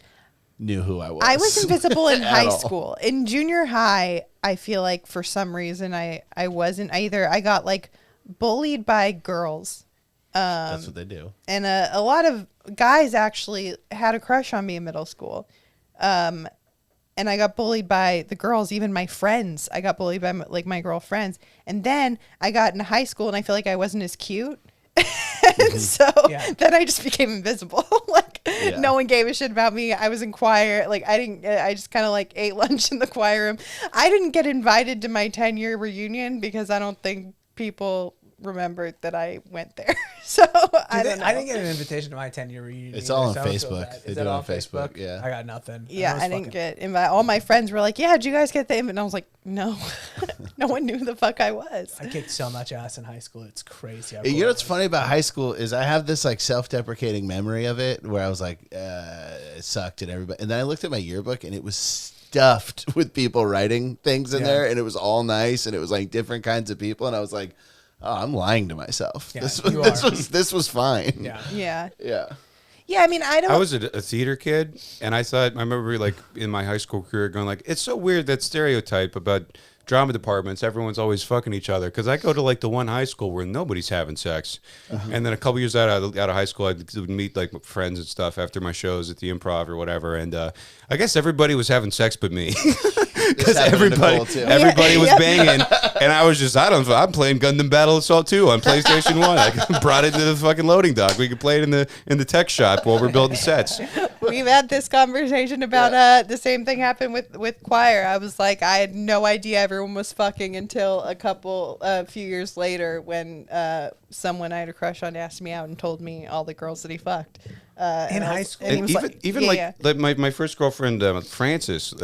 knew who I was. I was invisible in At high all. school. In junior high, I feel like for some reason I wasn't either. I got like bullied by girls. That's what they do. And a lot of guys actually had a crush on me in middle school. And I got bullied by the girls, even my friends. I got bullied by my girlfriends. And then I got into high school and I feel like I wasn't as cute. And so then I just became invisible. No one gave a shit about me. I was in choir. I just kind of like ate lunch in the choir room. I didn't get invited to my 10-year reunion because I don't think people remembered that I went there. So I don't know. I didn't get an invitation to my 10-year reunion. It's either, all on so I don't feel Facebook. bad. They Is do that it all on Facebook, yeah. I got nothing. Yeah, I didn't get invited. All my friends were like, yeah, did you guys get the invite? And I was like, no. No one knew who the fuck I was. I kicked so much ass in high school. It's crazy. You know what's funny about high school is I have this like self-deprecating memory of it where I was like, it sucked and everybody. And then I looked at my yearbook and it was stuffed with people writing things in there, and it was all nice and it was like different kinds of people, and I was like, oh, I'm lying to myself. Yeah, This was fine. Yeah. Yeah. Yeah. Yeah, I mean, I don't. I was a theater kid, and I remember like in my high school career going like, it's so weird that stereotype about drama departments, everyone's always fucking each other. Because I go to like the one high school where nobody's having sex, and then a couple years out of high school, I would meet like friends and stuff after my shows at the Improv or whatever, and I guess everybody was having sex but me. Because everybody was banging, and I was just, I'm playing Gundam Battle Assault 2 on PlayStation 1. I brought it to the fucking loading dock. We could play it in the tech shop while we're building sets. We've had this conversation about the same thing happened with choir. I was like, I had no idea everyone was fucking until a few years later when someone I had a crush on asked me out and told me all the girls that he fucked. In high school? And he was Like my first girlfriend, Frances,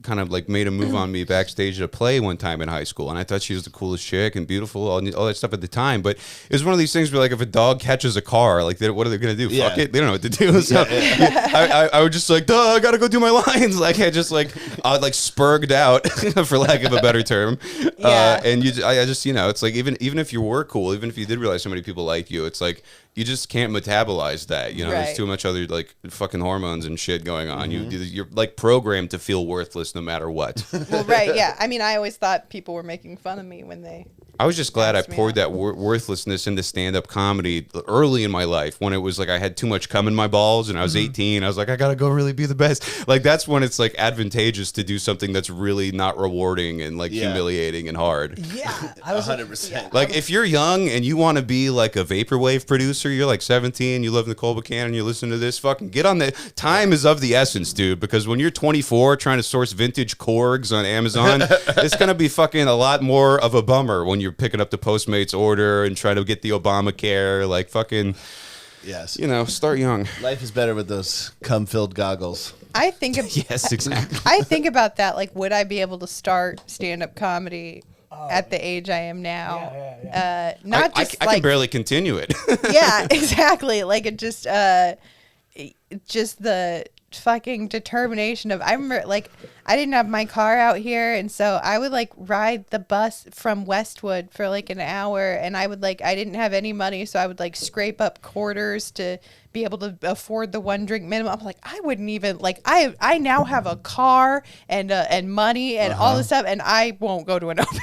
kind of made a move on me backstage at a play one time in high school, and I thought she was the coolest chick and beautiful, all that stuff at the time. But it was one of these things where, like, if a dog catches a car, like, what are they gonna do? Yeah. Fuck it, they don't know what to do. So I was just like, duh, I gotta go do my lines. Like, I just spurged out, for lack of a better term. And I just, it's like even if you were cool, even if you did realize so many people like you, it's like you just can't metabolize that. There's too much other like fucking hormones and shit going on. You're like programmed to feel worthless no matter what. Well, right, yeah. I mean, I always thought people were making fun of me when they. I was just glad I Asked me poured out. that worthlessness into stand-up comedy early in my life when it was like I had too much cum in my balls and I was 18. I was like, I gotta go really be the best. Like that's when it's like advantageous to do something that's really not rewarding and like humiliating and hard. Yeah, I was 100%. Like if you're young and you want to be like a vaporwave producer, you're like 17, you love Nicole Buchanan, you listen to this, fucking get on the time is of the essence, dude. Because when you're 24 trying to source vintage Korgs on Amazon, it's gonna be fucking a lot more of a bummer when you're picking up the Postmates order and trying to get the Obamacare. Like fucking, Yes. start young. Life is better with those cum-filled goggles. I think Yes, exactly. I think about that. Like, would I be able to start stand-up comedy at the age I am now. I can barely continue it. Yeah, exactly. Like it just the fucking determination of, I remember like I didn't have my car out here, and so I would like ride the bus from Westwood for like an hour, and I didn't have any money, so I would like scrape up quarters to be able to afford the 1 drink minimum. I'm like, I wouldn't even like, I now have a car and money and all this stuff, and I won't go to an open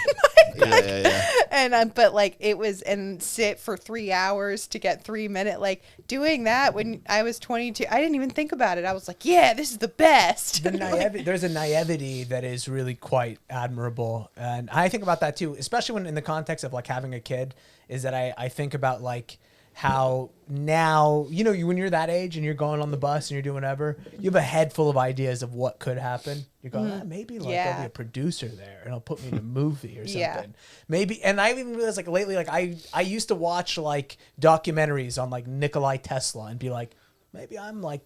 mic. And but like it was, and sit for 3 hours to get 3 minutes, like doing that when I was 22, I didn't even think about it. I was like, yeah, this is the best. There's a naivety that is really quite admirable, and I think about that too, especially when in the context of like having a kid, is that I think about like how now, you know, when you're that age and you're going on the bus and you're doing whatever, you have a head full of ideas of what could happen. You're going, maybe like there'll be a producer there and he'll put me in a movie or something. Maybe, and I even realized like lately, like I used to watch like documentaries on like Nikola Tesla and be like, maybe I'm like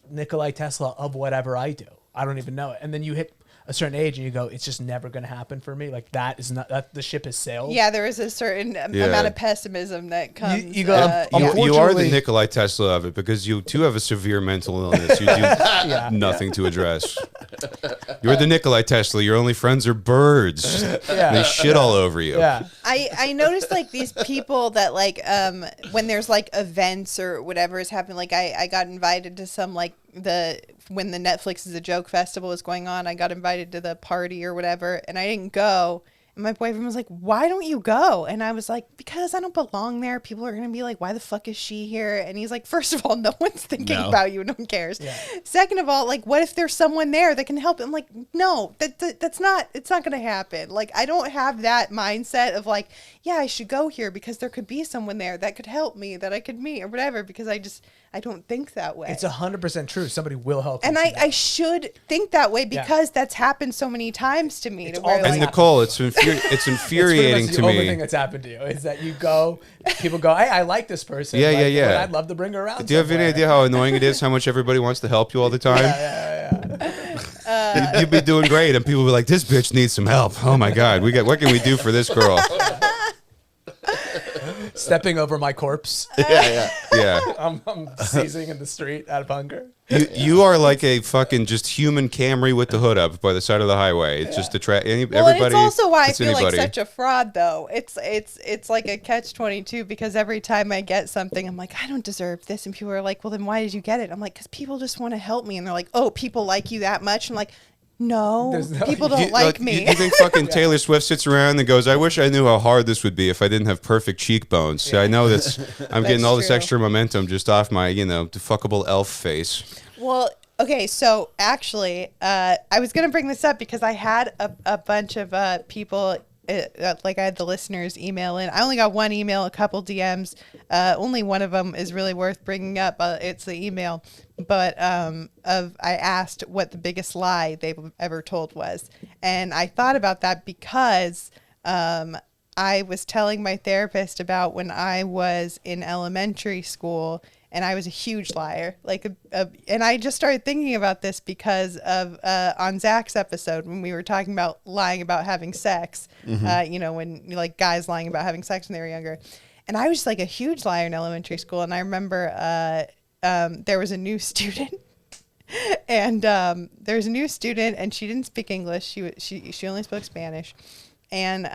Nikola Tesla of whatever I do. I don't even know it. And then you hit a certain age and you go, it's just never going to happen for me. Like that is not, that the ship has sailed. Yeah, there is a certain amount of pessimism that comes. You go, you are the Nikola Tesla of it, because you too have a severe mental illness. You do nothing to address. You're the Nikola Tesla. Your only friends are birds. They shit all over you. I noticed like these people that like when there's like events or whatever is happening, like I got invited to some like when the Netflix is a Joke festival was going on, I got invited to the party or whatever, and I didn't go. And my boyfriend was like, why don't you go? And I was like, because I don't belong there. People are going to be like, why the fuck is she here? And he's like, first of all, no one's thinking about you. No one cares. Second of all, like, what if there's someone there that can help? I'm like, no, it's not going to happen. Like, I don't have that mindset of like, yeah, I should go here because there could be someone there that could help me, that I could meet or whatever, because I don't think that way. It's 100% true. Somebody will help you. And I should think that way because that's happened so many times to me. And Nicole, it's infuriating to me. The only thing that's happened to you is that you go, people go, hey, I like this person. Yeah. I'd love to bring her around. Do you have any idea how annoying it is, how much everybody wants to help you all the time? You'd be doing great, and people would be like, this bitch needs some help. Oh my God, what can we do for this girl? Stepping over my corpse. Yeah. I'm seizing in the street out of hunger. You are like a fucking just human Camry with the hood up by the side of the highway. It's just everybody. Well, it's also why I feel like such a fraud, though. It's like a catch-22, because every time I get something, I'm like, I don't deserve this, and people are like, well, then why did you get it? I'm like, because people just want to help me, and they're like, oh, people like you that much? I'm like, no, people don't like me. You think fucking Taylor Swift sits around and goes, I wish I knew how hard this would be if I didn't have perfect cheekbones. See, I know I'm getting all this extra momentum just off my, fuckable elf face. Well, okay, so actually, I was going to bring this up because I had a bunch of people, like I had the listeners email in. I only got one email, a couple DMs. Only one of them is really worth bringing up. It's the email. But I asked what the biggest lie they've ever told was. And I thought about that because I was telling my therapist about when I was in elementary school, and I was a huge liar. And I just started thinking about this because of on Zach's episode when we were talking about lying about having sex. When like guys lying about having sex when they were younger. And I was like a huge liar in elementary school. And I remember there was a new student, and she didn't speak English. She only spoke Spanish, and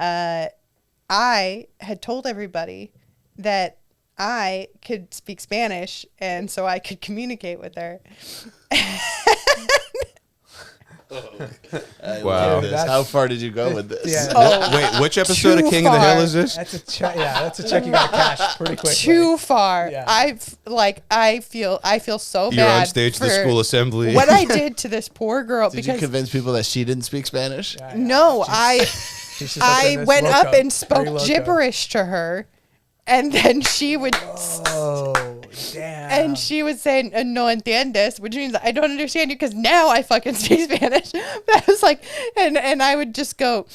I had told everybody that I could speak Spanish, and so I could communicate with her. Wow. How far did you go with this? Yeah. Wait, which episode of King of the Hill is this? That's a check. Yeah, that's a check you got to cash pretty quickly. Too far. Yeah. I feel so bad. You're on stage at the school assembly. What I did to this poor girl. Did you convince people that she didn't speak Spanish? Yeah. No, I went up and spoke gibberish to her. And then she would, damn. And she would say, no entiendes, which means I don't understand you, because now I fucking speak Spanish. But I was like, and I would just go,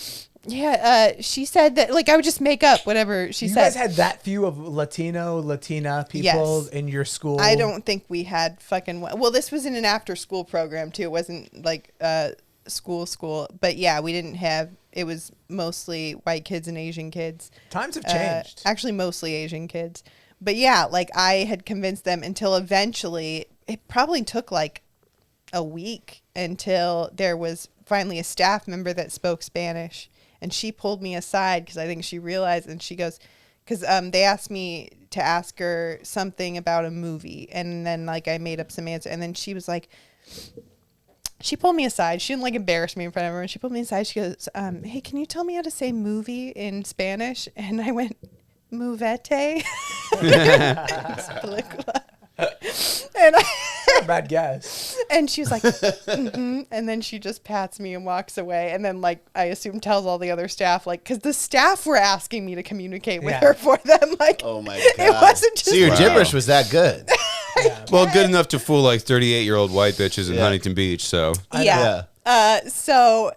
she said that, like, I would just make up whatever she said. You guys had that few of Latina people in your school? I don't think we had fucking, well, this was in an after school program too. It wasn't like school. But yeah, we didn't have, it was mostly white kids and Asian kids. Times have changed. Actually, mostly Asian kids. But yeah, like I had convinced them until eventually, it probably took like a week until there was finally a staff member that spoke Spanish. And she pulled me aside because I think she realized, and she goes, because they asked me to ask her something about a movie. And then like I made up some answer. And then she was like, she pulled me aside. She didn't like embarrass me in front of everyone. She pulled me aside. She goes, hey, can you tell me how to say movie in Spanish? And I went, movete. And Bad guess. And she was like, mm-hmm. And then she just pats me and walks away. And then, like, I assume tells all the other staff, like, because the staff were asking me to communicate with her for them. Like, oh my God. It wasn't just. So your gibberish was that good. Well, good enough to fool like 38-year-old white bitches in Huntington Beach. So so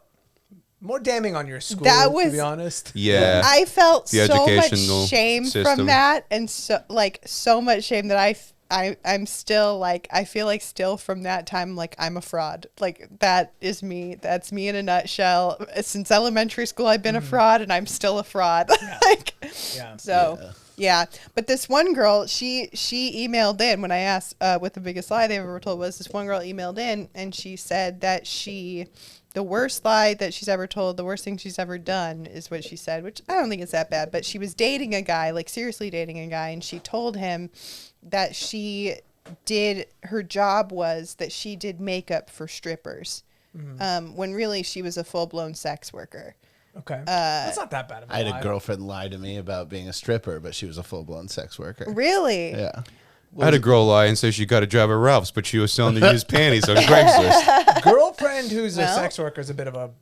more damning on your school, that was, to be honest. Yeah. I felt The so much educational shame system. from that, and so much shame that I'm still like, I feel like still from that time, like I'm a fraud. Like that is me. That's me in a nutshell. Since elementary school, I've been a fraud, and I'm still a fraud. Yeah. But this one girl, she emailed in when I asked what the biggest lie they ever told was. This one girl emailed in, and she said that the worst lie that she's ever told, the worst thing she's ever done is what she said, which I don't think is that bad. But she was dating a guy, like seriously dating a guy, and she told him that her job was that she did makeup for strippers, when really she was a full-blown sex worker. Okay. That's not that bad of a lie. I had a girlfriend lie to me about being a stripper, but she was a full-blown sex worker. Really? Yeah. I had a girl lie and say she got a job at Ralph's, but she was selling the used panties on Craigslist. Girlfriend who's a sex worker is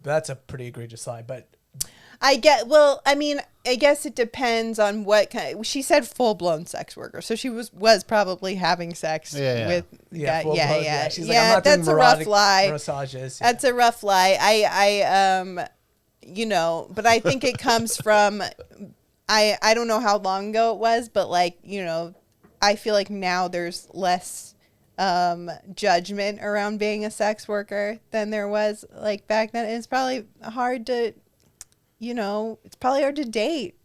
that's a pretty egregious lie, but I guess it depends on what kind. She said full-blown sex worker, so she was probably having sex with that. She's like, I'm not that's doing a rough lie. Massages. That's a rough lie. I but I think it comes from, I don't know how long ago it was, but like, I feel like now there's less judgment around being a sex worker than there was like back then. It's probably hard to, it's probably hard to date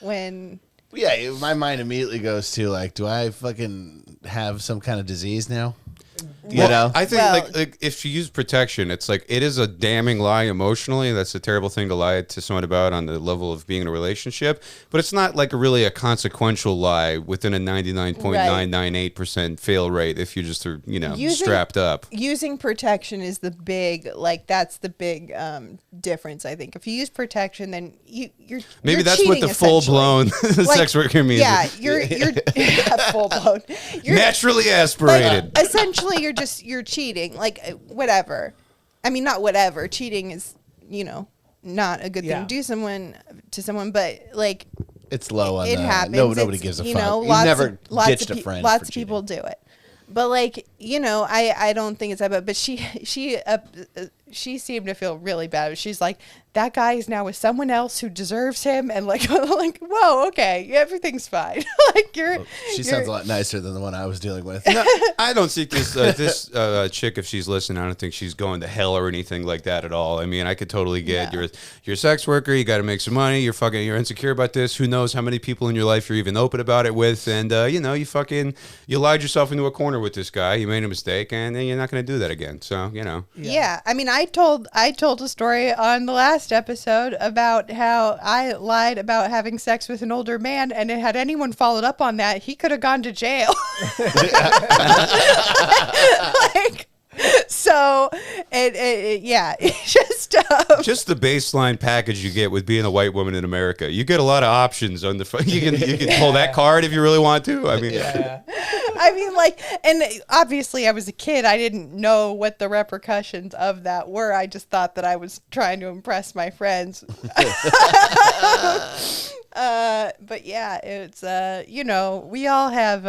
when. Yeah, my mind immediately goes to like, do I fucking have some kind of disease now? You know? I think like if she used protection, it's like it is a damning lie emotionally. That's a terrible thing to lie to someone about on the level of being in a relationship. But it's not like really a consequential lie within a 99.998% fail rate if you just are, strapped up. Using protection is the big, that's the big difference, I think. If you use protection, then you're Maybe that's cheating, what the full-blown sex worker means. Yeah, you're full-blown. Naturally aspirated. Essentially, you're cheating, like whatever. I mean, not whatever. Cheating is, not a good thing to do to someone, but like it's low on it the, happens. nobody gives a fuck. You've never ditched a friend. Lots of people do it, but like I don't think it's that bad. But she seemed to feel really bad. She's like, that guy is now with someone else who deserves him, and like whoa, okay, everything's fine. She sounds a lot nicer than the one I was dealing with. No, I don't think this chick, if she's listening, I don't think she's going to hell or anything like that at all. I mean, I could totally get you're a sex worker, you got to make some money, you're insecure about this. Who knows how many people in your life you're even open about it with, and you lied yourself into a corner with this guy. You made a mistake, and then you're not going to do that again. So Yeah, I mean, I told a story on the last episode about how I lied about having sex with an older man, and had anyone followed up on that, he could have gone to jail. So it's just the baseline package you get with being a white woman in America. You get a lot of options on the you can pull that card if you really want to. I mean, and obviously I was a kid. I didn't know what the repercussions of that were. I just thought that I was trying to impress my friends. But yeah, it's we all have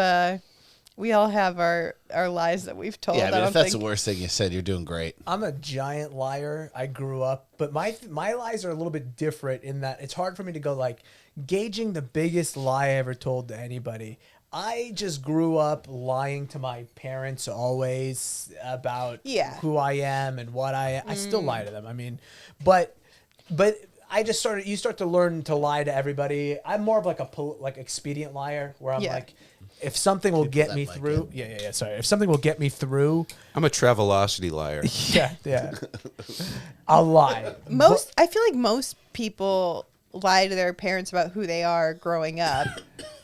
our lies that we've told. Yeah, I mean, if that's the worst thing you said, you're doing great. I'm a giant liar. I grew up, but my lies are a little bit different in that it's hard for me to go like gauging the biggest lie I ever told to anybody. I just grew up lying to my parents always about who I am and what I still lie to them. I mean, but I just you start to learn to lie to everybody. I'm more of like a expedient liar where I'm like, if something will get me through. Sorry. If something will get me through. I'm a Travelocity liar. Yeah. I'll lie. I feel like most people lie to their parents about who they are growing up.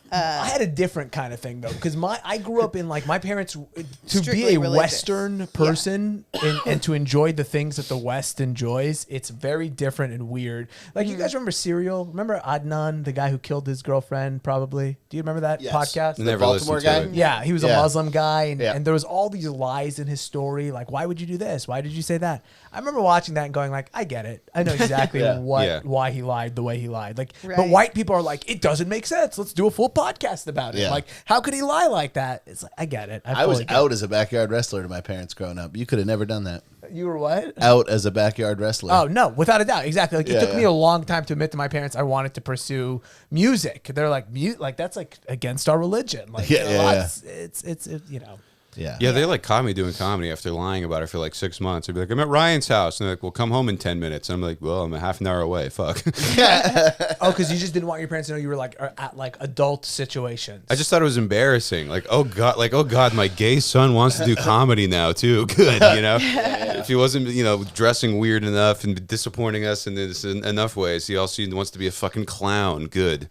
I had a different kind of thing though, because I grew up in like my parents to be a religious. Western person and to enjoy the things that the West enjoys. It's very different and weird. Like you guys remember Serial? Remember Adnan, the guy who killed his girlfriend? Probably. Do you remember that podcast? Never Baltimore listened to guy? it. Yeah, he was a Muslim guy, and there was all these lies in his story. Like, why would you do this? Why did you say that? I remember watching that and going like, I get it. I know exactly why he lied the way he lied. Like, but white people are like, it doesn't make sense. Let's do a full podcast about it. Like, how could he lie like that? It's like, I get it. I was out as a backyard wrestler to my parents growing up. You could have never done that. You were what? Out as a backyard wrestler. Oh no, without a doubt, exactly. Like it took me a long time to admit to my parents I wanted to pursue music. They're like, like that's like against our religion. Like, it's you know. Yeah. Yeah, they like caught me doing comedy after lying about it for like 6 months. I'd be like, I'm at Ryan's house. And they're like, well, come home in 10 minutes. And I'm like, well, I'm a half an hour away. Fuck. Oh, because you just didn't want your parents to know you were like at like adult situations. I just thought it was embarrassing. Like, oh God, my gay son wants to do comedy now too. Good, you know? If he wasn't, dressing weird enough and disappointing us in enough ways, he also wants to be a fucking clown. Good.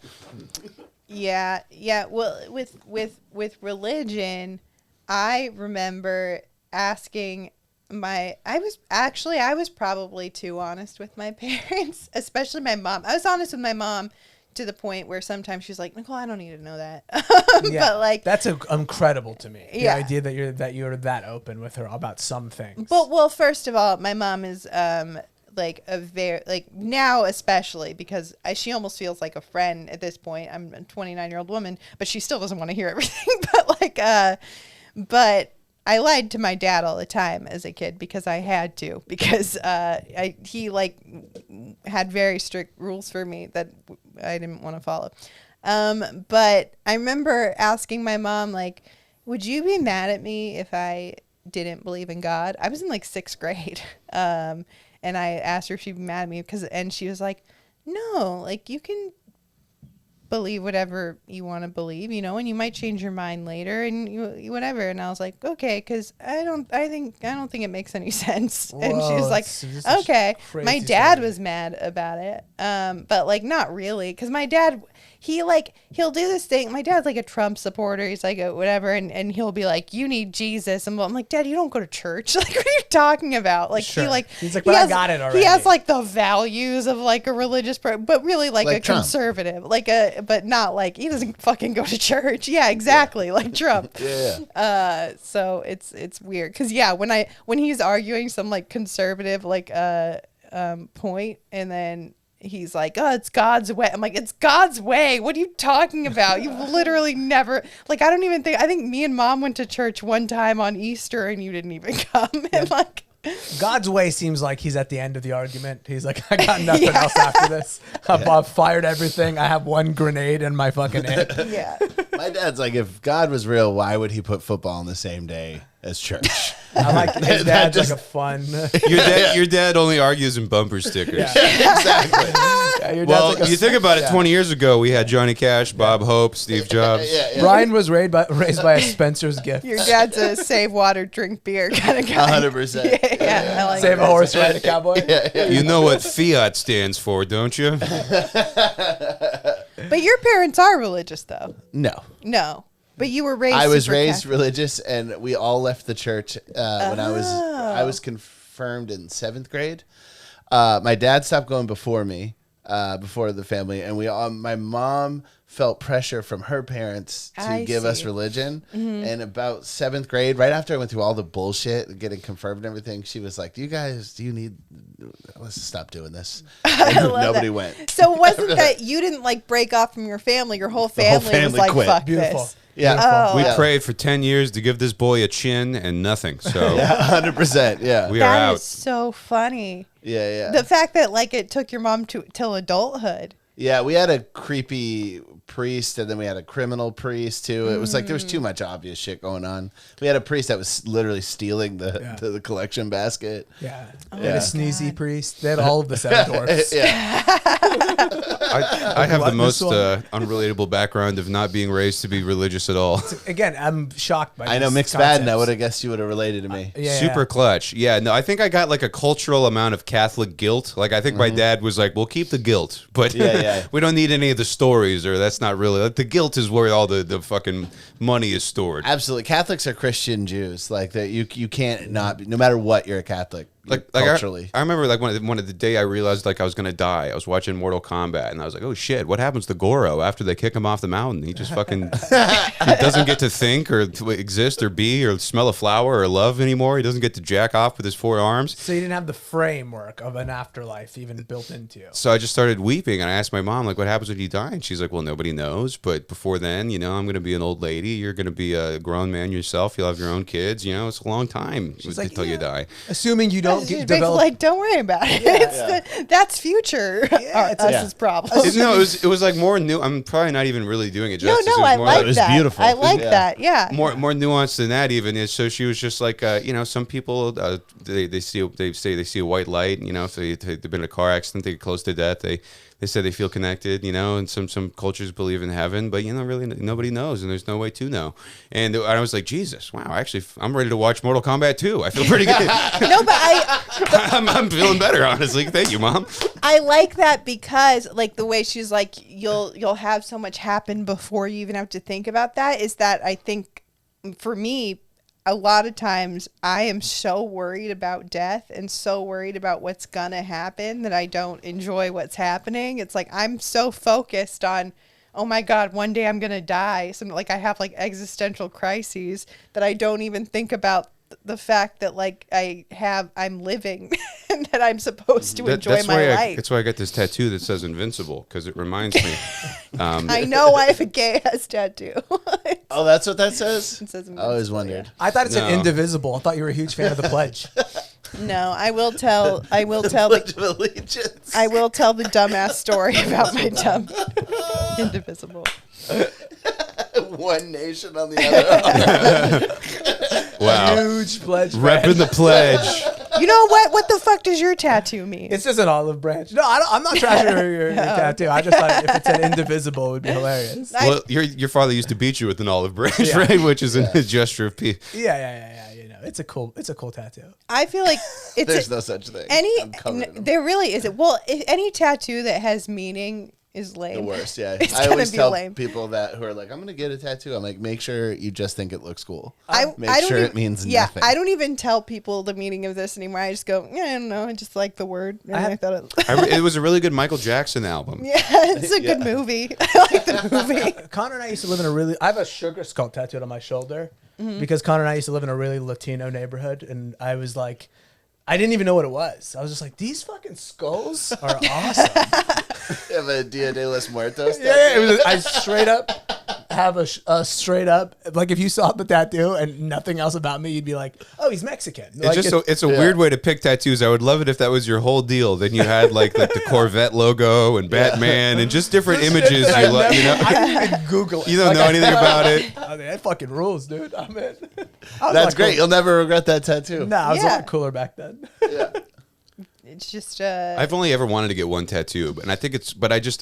Yeah. Well, with religion, I remember asking I was probably too honest with my parents, especially my mom. I was honest with my mom to the point where sometimes she's like, Nicole, I don't need to know that. But like, that's incredible to me. The idea that you're that open with her about some things. Well, first of all, my mom is like a very now especially because she almost feels like a friend at this point. I'm a 29-year-old woman, but she still doesn't want to hear everything. But I lied to my dad all the time as a kid because I had to, because he like had very strict rules for me that I didn't want to follow. But I remember asking my mom, like, would you be mad at me if I didn't believe in God? I was in like 6th grade. And I asked her if she'd be mad at me and she was like, no, like you can believe whatever you want to believe, and you might change your mind later and whatever. And I was like, okay, because I don't think it makes any sense. Whoa, and she was like, okay. My dad was mad about it, but like not really, because my dad, he'll do this thing. My dad's like a Trump supporter. He's like a whatever, and he'll be like, you need Jesus. And I'm like, Dad, you don't go to church. Like, what are you talking about? Like, sure. he's like, but I got it already. He has like the values of like a religious but really like a Trump. Conservative, but not like, he doesn't fucking go to church. Yeah, exactly. Like Trump. So it's weird. Cause when he's arguing some like conservative, like, point, and then he's like, oh, it's God's way. I'm like, it's God's way. What are you talking about? You've literally never, like, I think me and Mom went to church one time on Easter and you didn't even come. And like, God's way seems like he's at the end of the argument. He's like, I got nothing else after this. I've fired everything. I have one grenade in my fucking head. Yeah. My dad's like, if God was real, why would he put football on the same day as church? I like his dad's like a fun. Your dad only argues in bumper stickers. Exactly. Well, like you think about it. 20 years ago, we had Johnny Cash, Bob Hope, Steve Jobs. Ryan was raised by a Spencer's gift. Your dad's a save water, drink beer kind of guy. 100%. Yeah, I like save a horse, ride a cowboy. You know what Fiat stands for, don't you? But your parents are religious, though. No. But you were raised. I was super raised Catholic. religious, and we all left the church when I was confirmed in 7th grade. My dad stopped going before me, before the family, and my mom felt pressure from her parents to give us religion. Mm-hmm. And about 7th grade, right after I went through all the bullshit, getting confirmed and everything, she was like, let's stop doing this. Nobody went. So wasn't that you didn't like break off from your family? Your whole family was like, quit. fuck Beautiful. this. Yeah. We prayed for 10 years to give this boy a chin and nothing. So 100%. Yeah. we are out. That is so funny. Yeah. The fact that like it took your mom till adulthood. Yeah, we had a creepy priest, and then we had a criminal priest too. It was like there was too much obvious shit going on. We had a priest that was literally stealing the collection basket. Yeah. Oh They had a sneezy priest. They had all of the seven dwarfs. Yeah, I have the What, most this one? unrelatable background of not being raised to be religious at all. Again, I'm shocked by I know these McSpadden. I concepts. would have guessed you would have related to me. Yeah, Super yeah. clutch. Yeah, no, I think I got like a cultural amount of Catholic guilt. Like, I think my dad was like, we'll keep the guilt, but Yeah. we don't need any of the stories, or that's not really, like, the guilt is where all the fucking money is stored. Absolutely, Catholics are Christian Jews. Like that, you can't not be, no matter what, you're a Catholic. Like Culturally. I remember like one of the day I realized like I was gonna die. I was watching Mortal Kombat and I was like, oh shit, what happens to Goro after they kick him off the mountain? He just fucking he doesn't get to think or to exist or be or smell a flower or love anymore. He doesn't get to jack off with his 4 arms. So you didn't have the framework of an afterlife even built into you. So I just started weeping and I asked my mom, like, what happens when you die? And she's like, well, nobody knows. But before then, you know, I'm going to be an old lady. You're going to be a grown man yourself. You'll have your own kids. You know, it's a long time like, until you die. Assuming you don't She's get basically develop. like, don't worry about it. That's future. it's a- Us's problem. It was like more new. I'm probably not even really doing it No, justice. It was I more like It was that. beautiful. I like Yeah. that. Yeah. more nuanced than that even is. So she was just like, you know, some people they say they see a white light, you know, if they've been in a car accident, they get close to death, they say they feel connected, you know, and some cultures believe in heaven, but you know, really nobody knows, and there's no way to know. And I was like, Jesus, wow, actually, I'm ready to watch Mortal Kombat 2. I feel pretty good. No, but I'm feeling better, honestly. Thank you, Mom. I like that because like the way she's like you'll have so much happen before you even have to think about that is that I think for me a lot of times I am so worried about death and so worried about what's gonna happen that I don't enjoy what's happening. It's like I'm so focused on, oh my God, one day I'm gonna die. Something like I have like existential crises that I don't even think about the fact that like I'm living and that I'm supposed to enjoy my life. That's why I got this tattoo that says invincible, because it reminds me. I know I have a gay ass tattoo. Oh, that's what that says? It says I always invincible, wondered. I thought it said No. indivisible. I thought you were a huge fan of the pledge. No, I will tell Pledge of Allegiance. I will tell the dumbass story about my dumb indivisible. One nation on the other. Wow, Huge pledge. repping the pledge. You know what? What the fuck does your tattoo mean? It's just an olive branch. No, I'm not trashing your tattoo. I just thought if it said indivisible, it would be hilarious. Well, your father used to beat you with an olive branch, right? Which is a gesture of peace. Yeah. You know, it's a cool tattoo. I feel like it's There's no such thing. I'm covered in them. there really isn't. Well, any tattoo that has meaning is lame. The worst, yeah. It's I gonna always be tell lame. people that who are like, I'm going to get a tattoo. I'm like, make sure you just think it looks cool. Make I don't sure even, it means yeah, nothing. I don't even tell people the meaning of this anymore. I just go, yeah, I don't know. I just like the word. And I thought it. It was a really good Michael Jackson album. Yeah, it's a good movie. I like the movie. Connor and I used to live in I have a sugar skull tattooed on my shoulder because Connor and I used to live in a really Latino neighborhood, and I was like, I didn't even know what it was. I was just like, these fucking skulls are awesome. You have a Dia de los Muertos Yeah, it was, I straight up have a straight up, like if you saw the tattoo and nothing else about me, you'd be like, oh, he's Mexican. Like, It's a weird way to pick tattoos. I would love it if that was your whole deal. Then you had like the Corvette logo and Batman and just different images. I You didn't even Google it. you don't Like, know anything about it. I mean, that fucking rules, dude. I'm in. That's great. You'll never regret that tattoo. Nah, I was a Yeah. lot cooler back then. It's just I've only ever wanted to get one tattoo, and I think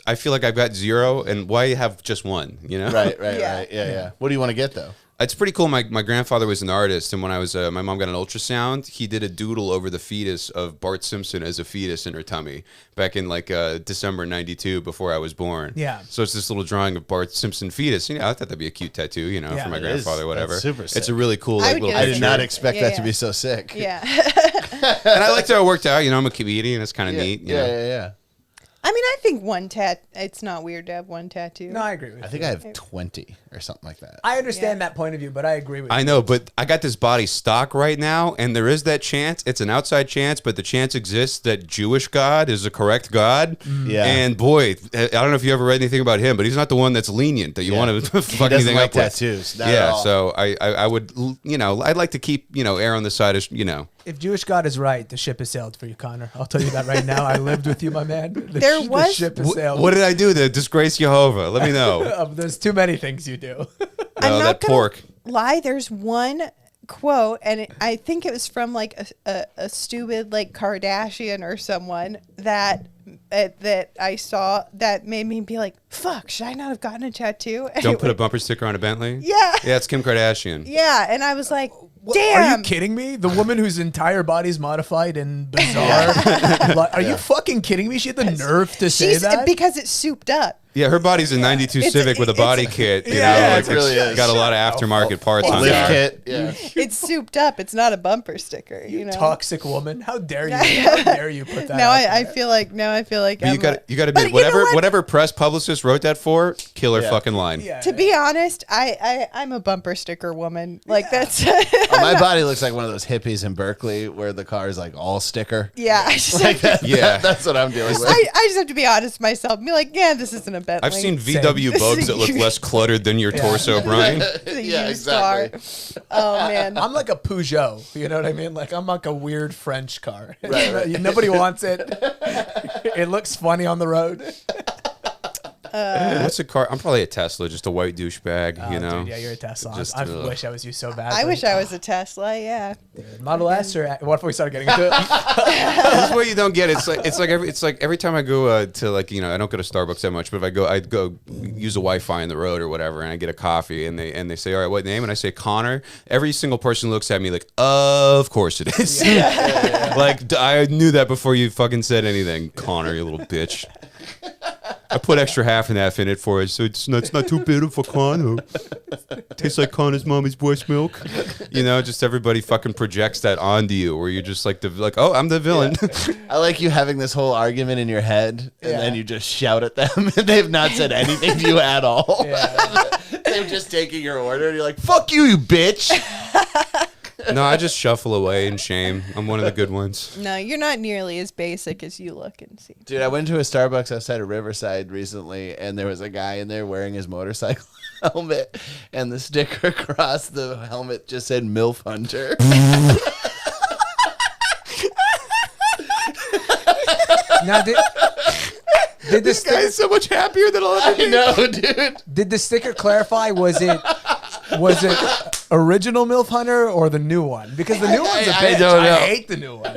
I feel like I've got 0, and why have just one? You know? Right. Yeah. Yeah. What do you want to get, though? It's pretty cool. My grandfather was an artist, and when I was my mom got an ultrasound, he did a doodle over the fetus of Bart Simpson as a fetus in her tummy back in like December '92 before I was born. Yeah. So it's this little drawing of Bart Simpson fetus. You know, I thought that'd be a cute tattoo. You know, Yeah, for my it is. grandfather, whatever. That's super It's sick. a really cool I like would little get I a did picture. not expect Yeah, that yeah. to be so sick. yeah. And I liked how it worked out. You know, I'm a comedian. It's kind of neat. You know? Yeah. I mean, I think it's not weird to have one tattoo. No, I agree with you. I think I have 20 or something like that. I understand that point of view, but I agree with you. I know, but I got this body stock right now, and there is that chance. It's an outside chance, but the chance exists that Jewish God is the correct God. Yeah. And boy, I don't know if you ever read anything about him, but he's not the one that's lenient that you Yeah. want to He fuck doesn't anything like up with. tattoos. Not at Yeah, all. so I would, I'd like to keep, err on the side of, If Jewish God is right, the ship has sailed for you, Connor. I'll tell you that right now. I lived with you, my man. The ship has sailed. What did I do to disgrace Jehovah? Let me know. There's too many things you do. I'm not that gonna pork. lie. There's one quote, and I think it was from like a stupid like Kardashian or someone that I saw that made me be like, fuck, should I not have gotten a tattoo? And Don't put a bumper sticker on a Bentley. Yeah. Yeah, it's Kim Kardashian. Yeah, and I was like, What, damn. are you kidding me? The woman whose entire body's modified and bizarre. Are you fucking kidding me? She had the nerve to say that? Because it's souped up. Yeah, her body's a 92 Civic with a body kit. You Yeah, know, it really is. got a lot of aftermarket parts on Lift there. kit. Yeah. It's souped up. It's not a bumper sticker. You know. Toxic woman. How dare you? How dare you put that Now out I there? feel like But you got to But admit, you know what? whatever press publicist wrote that for, killer Yeah. fucking line. Yeah. To be honest, I'm a bumper sticker woman. Like that's My body looks like one of those hippies in Berkeley where the car is like all sticker. yeah. I just, Like that, Yeah. that's what I'm dealing with. I just have to be honest with myself. And be like, yeah, this isn't a Bentley. I've seen Same. VW bugs that look less cluttered than your torso, Brian. It's a Yeah, used exactly. car. Oh man. I'm like a Peugeot. You know what I mean? Like I'm like a weird French car. Right. Nobody wants it. It looks funny on the road. What's a car? I'm probably a Tesla, just a white douchebag, you know? Dude, yeah, you're a Tesla. Just, I ugh. wish I was you so bad. I wish I was a Tesla. Yeah. Model S or what if we started getting into it? This is what you don't get. It's like every time I go to like, you know, I don't go to Starbucks that much, but if I go use a Wi-Fi on the road or whatever, and I get a coffee, and they say, all right, what name? And I say Connor. Every single person looks at me like, of course it is. Like I knew that before you fucking said anything, Connor, you little bitch. I put extra half and half in it for it, so it's not too bitter for Connor. Tastes like Connor's mommy's breast milk. You know, just everybody fucking projects that onto you, where you're just like oh, I'm the villain. I like you having this whole argument in your head, and then you just shout at them, and they've not said anything to you at all. Yeah. They're just taking your order, and you're like, "Fuck you, you bitch." No, I just shuffle away in shame. I'm one of the good ones. No, you're not nearly as basic as you look and seem. Dude, I went to a Starbucks outside of Riverside recently, and there was a guy in there wearing his motorcycle helmet, and the sticker across the helmet just said "MILF Hunter." Now, did the sticker, so much happier than I'll ever I know, dude. did the sticker clarify? Was it original MILF Hunter or the new one? Because the new one's a bitch. I don't know. I hate the new one.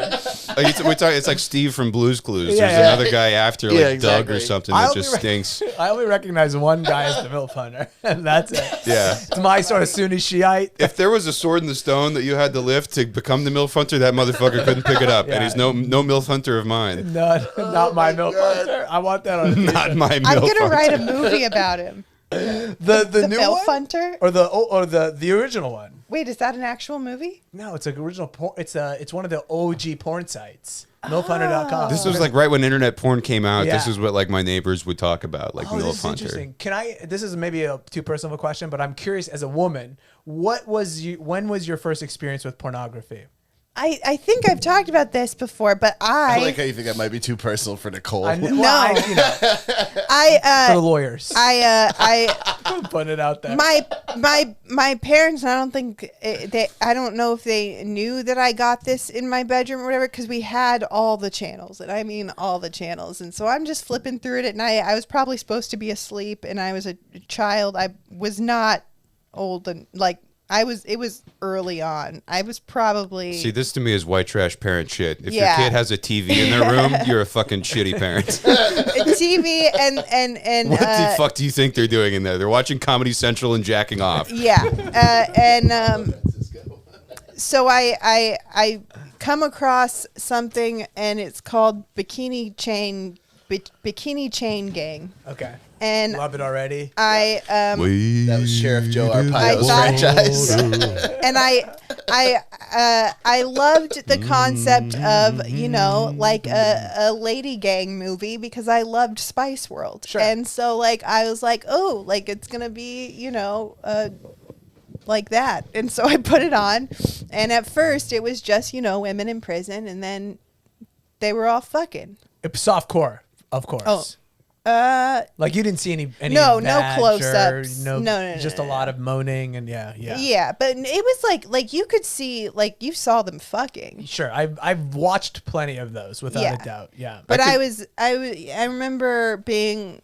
It's like Steve from Blue's Clues. Yeah, There's yeah. another guy after, like Yeah, Doug or exactly. something I that only just re- stinks. I only recognize one guy as the MILF Hunter, and that's it. Yeah. It's my sort of Sunni Shiite. If there was a sword in the stone that you had to lift to become the MILF Hunter, that motherfucker couldn't pick it up. Yeah. And he's no MILF Hunter of mine. Not my MILF Hunter. I want that on a t-shirt. Not my MILF I'm gonna Hunter. write a movie about him. The new MILF one Hunter? or the original one. Wait, is that an actual movie? No, it's like original porn. It's one of the OG porn sites. MILFHunter.com. This was like right when internet porn came out. Yeah. This is what like my neighbors would talk about, like Oh, this MILF is Hunter. interesting. This is maybe a too personal of a question, but I'm curious as a woman, when was your first experience with pornography? I think I've talked about this before, but I like how you think that might be too personal for Nicole. For the lawyers. I Put it out there. my parents, I don't think I don't know if they knew that I got this in my bedroom or whatever, because we had all the channels, and I mean all the channels, and so I'm just flipping through it at night. I was probably supposed to be asleep, and I was a child. I was not old, and like it was early on. I was probably See, this to me is white trash parent shit. If Yeah. your kid has a TV in their room, you're a fucking shitty parent. a TV and What the fuck do you think they're doing in there? They're watching Comedy Central and jacking off. yeah, so I come across something, and it's called Bikini Chain Gang, Okay. and Love it already. I That was Sheriff Joe Arpaio's I thought- franchise. and I loved the concept of, you know, like a lady gang movie, because I loved Spice World. Sure. And so like I was like, oh, like it's gonna be, you know, like that. And so I put it on, and at first it was just, you know, women in prison, and then they were all fucking. Softcore, of course. Oh. Like you didn't see any No badge close-ups. or No, just a lot of moaning and yeah. Yeah, but it was like you could see, like you saw them fucking. Sure, I've watched plenty of those without a doubt. Yeah, But I remember being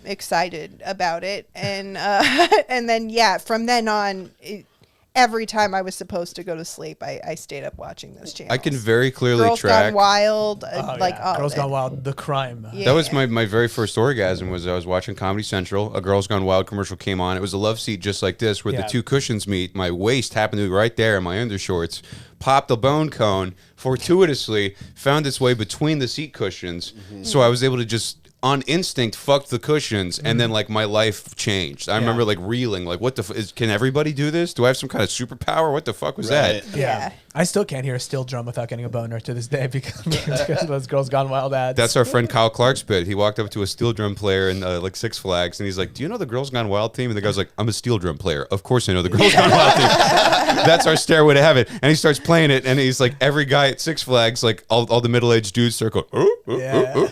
excited about it, and and then from then on. Every time I was supposed to go to sleep, I stayed up watching those channels. I can very clearly Girls track. Gone Wild, Girls Gone Wild, the crime. Yeah. That was my very first orgasm. Was I was watching Comedy Central. A Girls Gone Wild commercial came on. It was a love seat just like this, where the two cushions meet. My waist happened to be right there in my undershorts. Popped a bone cone fortuitously, found its way between the seat cushions, so I was able to just on instinct fucked the cushions, and then like my life changed. I remember like reeling, like what the can everybody do this? Do I have some kind of superpower? What the fuck was that? Yeah. I still can't hear a steel drum without getting a boner to this day because of those Girls Gone Wild ads. That's our friend Kyle Clark's bit. He walked up to a steel drum player in like Six Flags, and he's like, "Do you know the Girls Gone Wild theme?" And the guy's like, "I'm a steel drum player. Of course I know the Girls Gone Wild theme." That's our stairway to heaven. And he starts playing it, and he's like, every guy at Six Flags, like all the middle-aged dudes start going,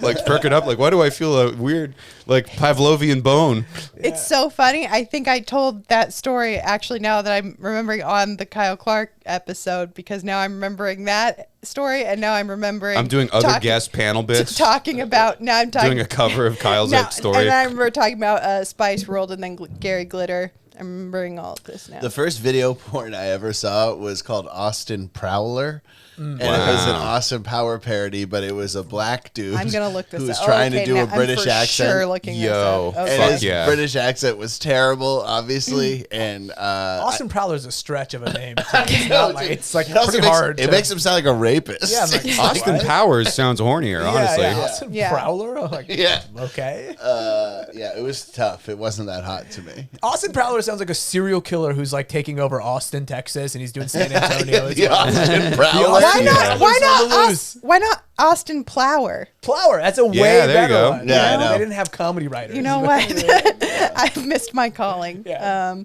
like perking up, like, why do I feel a weird like Pavlovian bone? It's so funny. I think I told that story actually now that I'm remembering on the Kyle Clark episode, because now I'm remembering that story, and now I'm remembering. I'm doing other guest panel bits. Talking about now I'm talking doing a cover of Kyle's story. And I remember talking about Spice World and then Gary Glitter. I'm remembering all of this now. The first video porn I ever saw was called Austin Prowler. And it was an Austin Power parody, but it was a black dude. I'm gonna look this who was up. trying to do a British I'm for accent. Sure looking Yo, this up. And Okay. his British accent was terrible, obviously. And Austin Prowler is a stretch of a name. Too. It's not like it's like it also pretty hard. It makes him sound like a rapist. Yeah, I'm like, Austin what? Powers sounds hornier, honestly. Yeah. Austin Yeah. Prowler. I'm like, Yeah. okay. Yeah, it was tough. It wasn't that hot to me. Austin Prowler sounds like a serial killer who's like taking over Austin, Texas, and he's doing San Antonio. as The well. Austin Prowler. Why not Austin Plower? Plower. That's a way there you better go. one. Yeah, I know. They didn't have comedy writers. You know what? I've missed my calling. Yeah.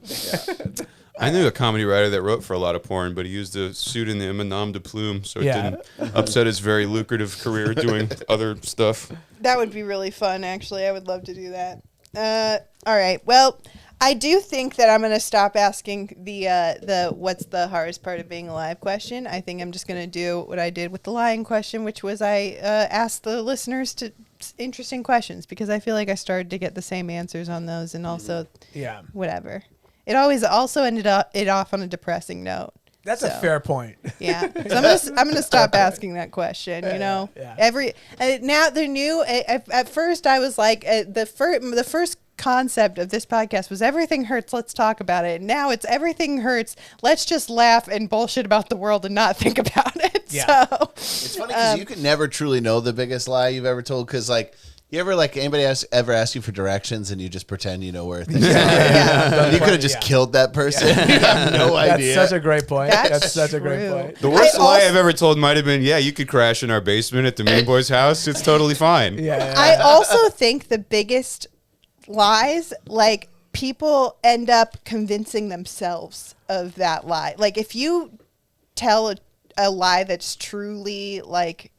I knew a comedy writer that wrote for a lot of porn, but he used the pseudonym and nom de plume, so it didn't upset his very lucrative career doing other stuff. That would be really fun, actually. I would love to do that. All right. Well, I do think that I'm going to stop asking the what's the hardest part of being alive question. I think I'm just going to do what I did with the lying question, which was I asked the listeners to interesting questions, because I feel like I started to get the same answers on those, and also whatever. It always also ended up off on a depressing note. That's a fair point. Yeah, so I'm gonna stop asking that question. You know, now the new. At first, I was like, the first concept of this podcast was everything hurts. Let's talk about it. And now it's everything hurts. Let's just laugh and bullshit about the world and not think about it. Yeah. So It's funny because you can never truly know the biggest lie you've ever told, because like. You ever anybody ever ask you for directions and you just pretend you know where things are? You could have just killed that person. You have no idea. That's such a great point. That's such a great true. point. The worst lie I've ever told might have been, yeah, you could crash in our basement at the main boy's house. It's totally fine. Yeah. I also think the biggest lies, like, people end up convincing themselves of that lie. Like, if you tell a lie that's truly like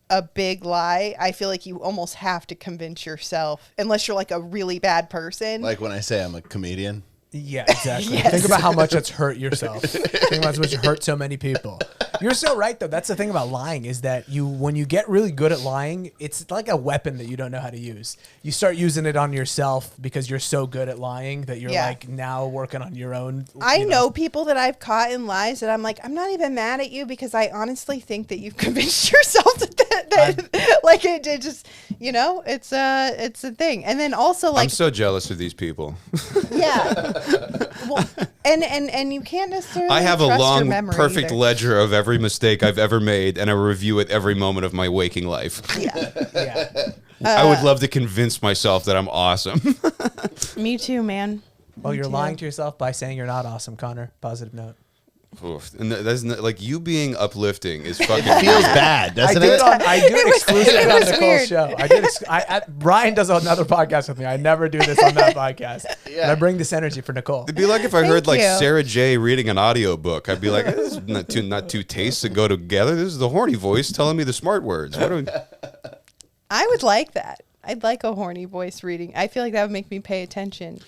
a big lie, I feel like you almost have to convince yourself, unless you're like a really bad person. Like when I say I'm a comedian. Yeah, exactly. Yes. Think about how much it's hurt yourself. Think about how much it hurt so many people. You're so right, though. That's the thing about lying, is that when you get really good at lying, it's like a weapon that you don't know how to use. You start using it on yourself because you're so good at lying that you're like now working on your own. I know people that I've caught in lies that I'm like, I'm not even mad at you, because I honestly think that you've convinced yourself that like it just, you know, it's a thing. And then also, like, I'm so jealous of these people. yeah. Well, and you can't necessarily. I have a trust your long, memory perfect either. ledger of every mistake I've ever made, and I review it every moment of my waking life. Yeah. I would love to convince myself that I'm awesome. Me too, man. Well, you're lying to yourself by saying you're not awesome, Connor. Positive note. Oof. And that's not, like, you being uplifting is fucking. Feels bad, doesn't it? I do it exclusively it on was Nicole's weird. show. Brian does another podcast with me. I never do this on that podcast. Yeah. And I bring this energy for Nicole. It'd be like if I heard like you. Sarah J reading an audiobook. I'd be like, this is not two tastes that go together. This is the horny voice telling me the smart words. What do we... I would like that. I'd like a horny voice reading. I feel like that would make me pay attention.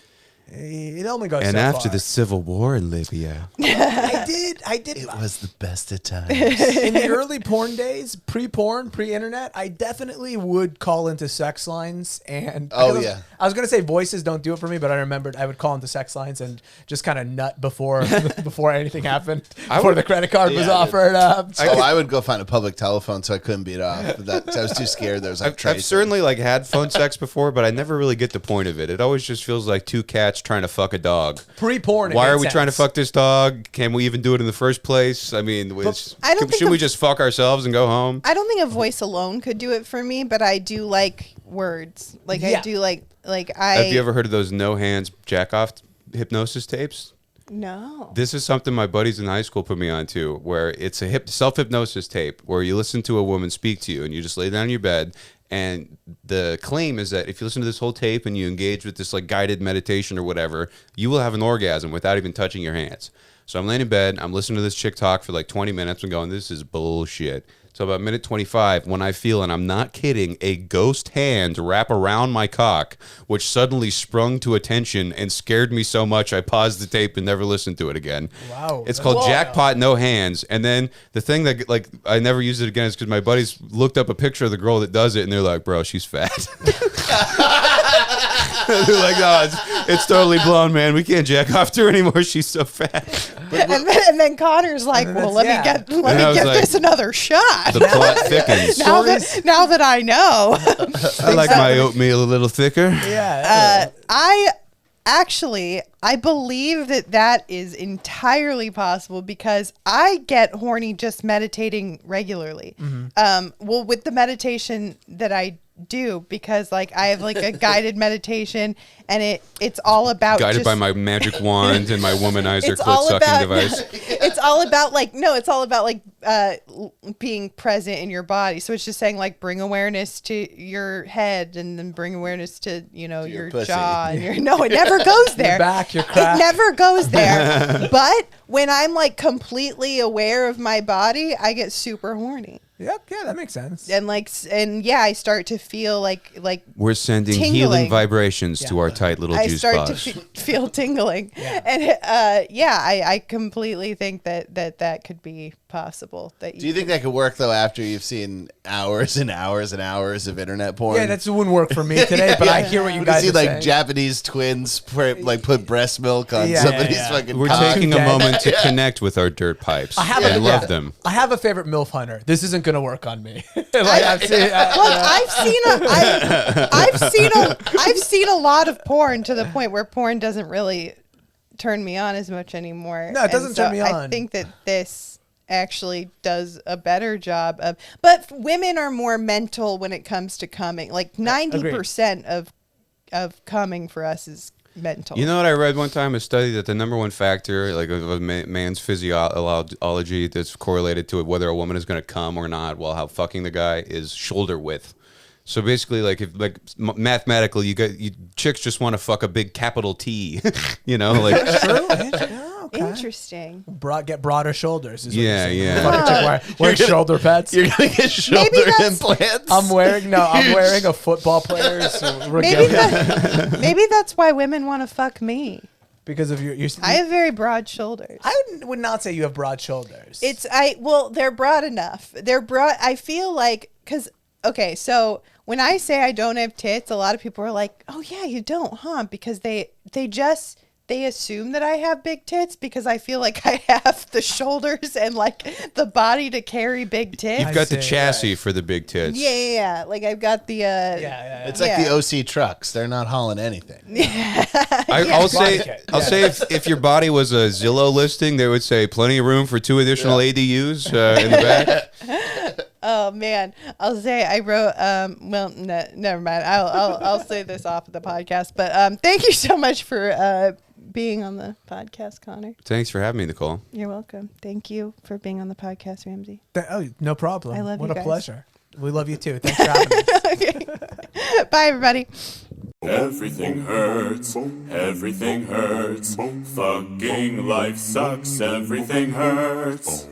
It only goes And so after far. the Civil War in Libya. I did. It was the best of times. In the early porn days, pre-porn, pre-internet, I definitely would call into sex lines. And I was going to say voices don't do it for me, but I remembered I would call into sex lines and just kind of nut before anything happened, before the credit card was offered up. I would go find a public telephone so I couldn't beat off. But I was too scared. There was like I've certainly like had phone sex before, but I never really get the point of it. It always just feels like two cats trying to fuck a dog. Pre-porn. Why are we trying to fuck this dog? Can we even do it in the first place? I mean, should we just fuck ourselves and go home? I don't think a voice alone could do it for me, but I do like words. Like I do like Have you ever heard of those no hands jack off hypnosis tapes? No. This is something my buddies in high school put me onto, where it's a self-hypnosis tape where you listen to a woman speak to you and you just lay down in your bed. And the claim is that if you listen to this whole tape and you engage with this like guided meditation or whatever, you will have an orgasm without even touching your hands. So I'm laying in bed, I'm listening to this chick talk for like 20 minutes and going, this is bullshit. So about minute 25, when I feel, and I'm not kidding, a ghost hand wrap around my cock, which suddenly sprung to attention and scared me so much I paused the tape and never listened to it again. Wow. It's called Jackpot No Hands. And then the thing that like I never used it again is because my buddies looked up a picture of the girl that does it and they're like, bro, she's fat. They're like, no, it's totally blown, man. We can't jack off to her anymore. She's so fat. And then Connor's like, well, let me give like, this another shot. The plot thickens. now that I know. I like my oatmeal a little thicker. Yeah. I believe that is entirely possible because I get horny just meditating regularly. Well, with the meditation that I do, because like I have like a guided meditation and it's all about guided by my magic wand and my womanizer clit sucking device. It's all about being present in your body. So it's just saying like bring awareness to your head and then bring awareness to your pussy. jaw and it never goes there. Your back, your crack. It never goes there. But when I'm like completely aware of my body, I get super horny. Yep, yeah, that makes sense. And I start to feel like we're sending tingling. Healing vibrations to our tight little juice I start box. to feel tingling, and I completely think that could be possible. Do you think that could work though after you've seen hours and hours and hours of internet porn? Yeah, that wouldn't work for me today. But I hear what you guys see are like saying. Japanese twins put breast milk on somebody's fucking. We're cock. taking a moment to connect with our dirt pipes. I love them. I have a favorite MILF hunter. This isn't going to work on me. I've seen a lot of porn to the point where porn doesn't really turn me on as much anymore. No, it doesn't turn me on. I think that this actually does a better job of, but women are more mental when it comes to coming. Like 90% of coming for us is mental. You know what I read one time? A study that the number one factor, like of a man's physiology, that's correlated to whether a woman is going to come or not while how fucking the guy is shoulder width. So basically, like if mathematically, chicks just want to fuck a big capital T, Interesting. Get broader shoulders. Is what Yeah, you're saying. yeah. Wear shoulder pads. You're gonna get shoulder implants. I'm wearing a football player's regalia. Maybe that's why women want to fuck me. Because of your I have very broad shoulders. I would not say you have broad shoulders. They're broad enough. They're broad. I feel like so when I say I don't have tits, a lot of people are like, "Oh yeah, you don't, huh?" Because they assume that I have big tits because I feel like I have the shoulders and like the body to carry big tits. You've got the chassis for the big tits. Yeah. Like I've got the It's like the OC trucks. They're not hauling anything. I'll say if your body was a Zillow listing, they would say plenty of room for 2 additional ADUs in the back. Oh man, I'll say I wrote. Never mind. I'll say this off of the podcast. But thank you so much for being on the podcast, Connor. Thanks for having me, Nicole. You're welcome. Thank you for being on the podcast, Ramsey. No problem. I love you. What a guys. pleasure. We love you too. Thanks for having us. Okay. Bye, everybody. Everything hurts, everything hurts. Fucking life sucks, everything hurts.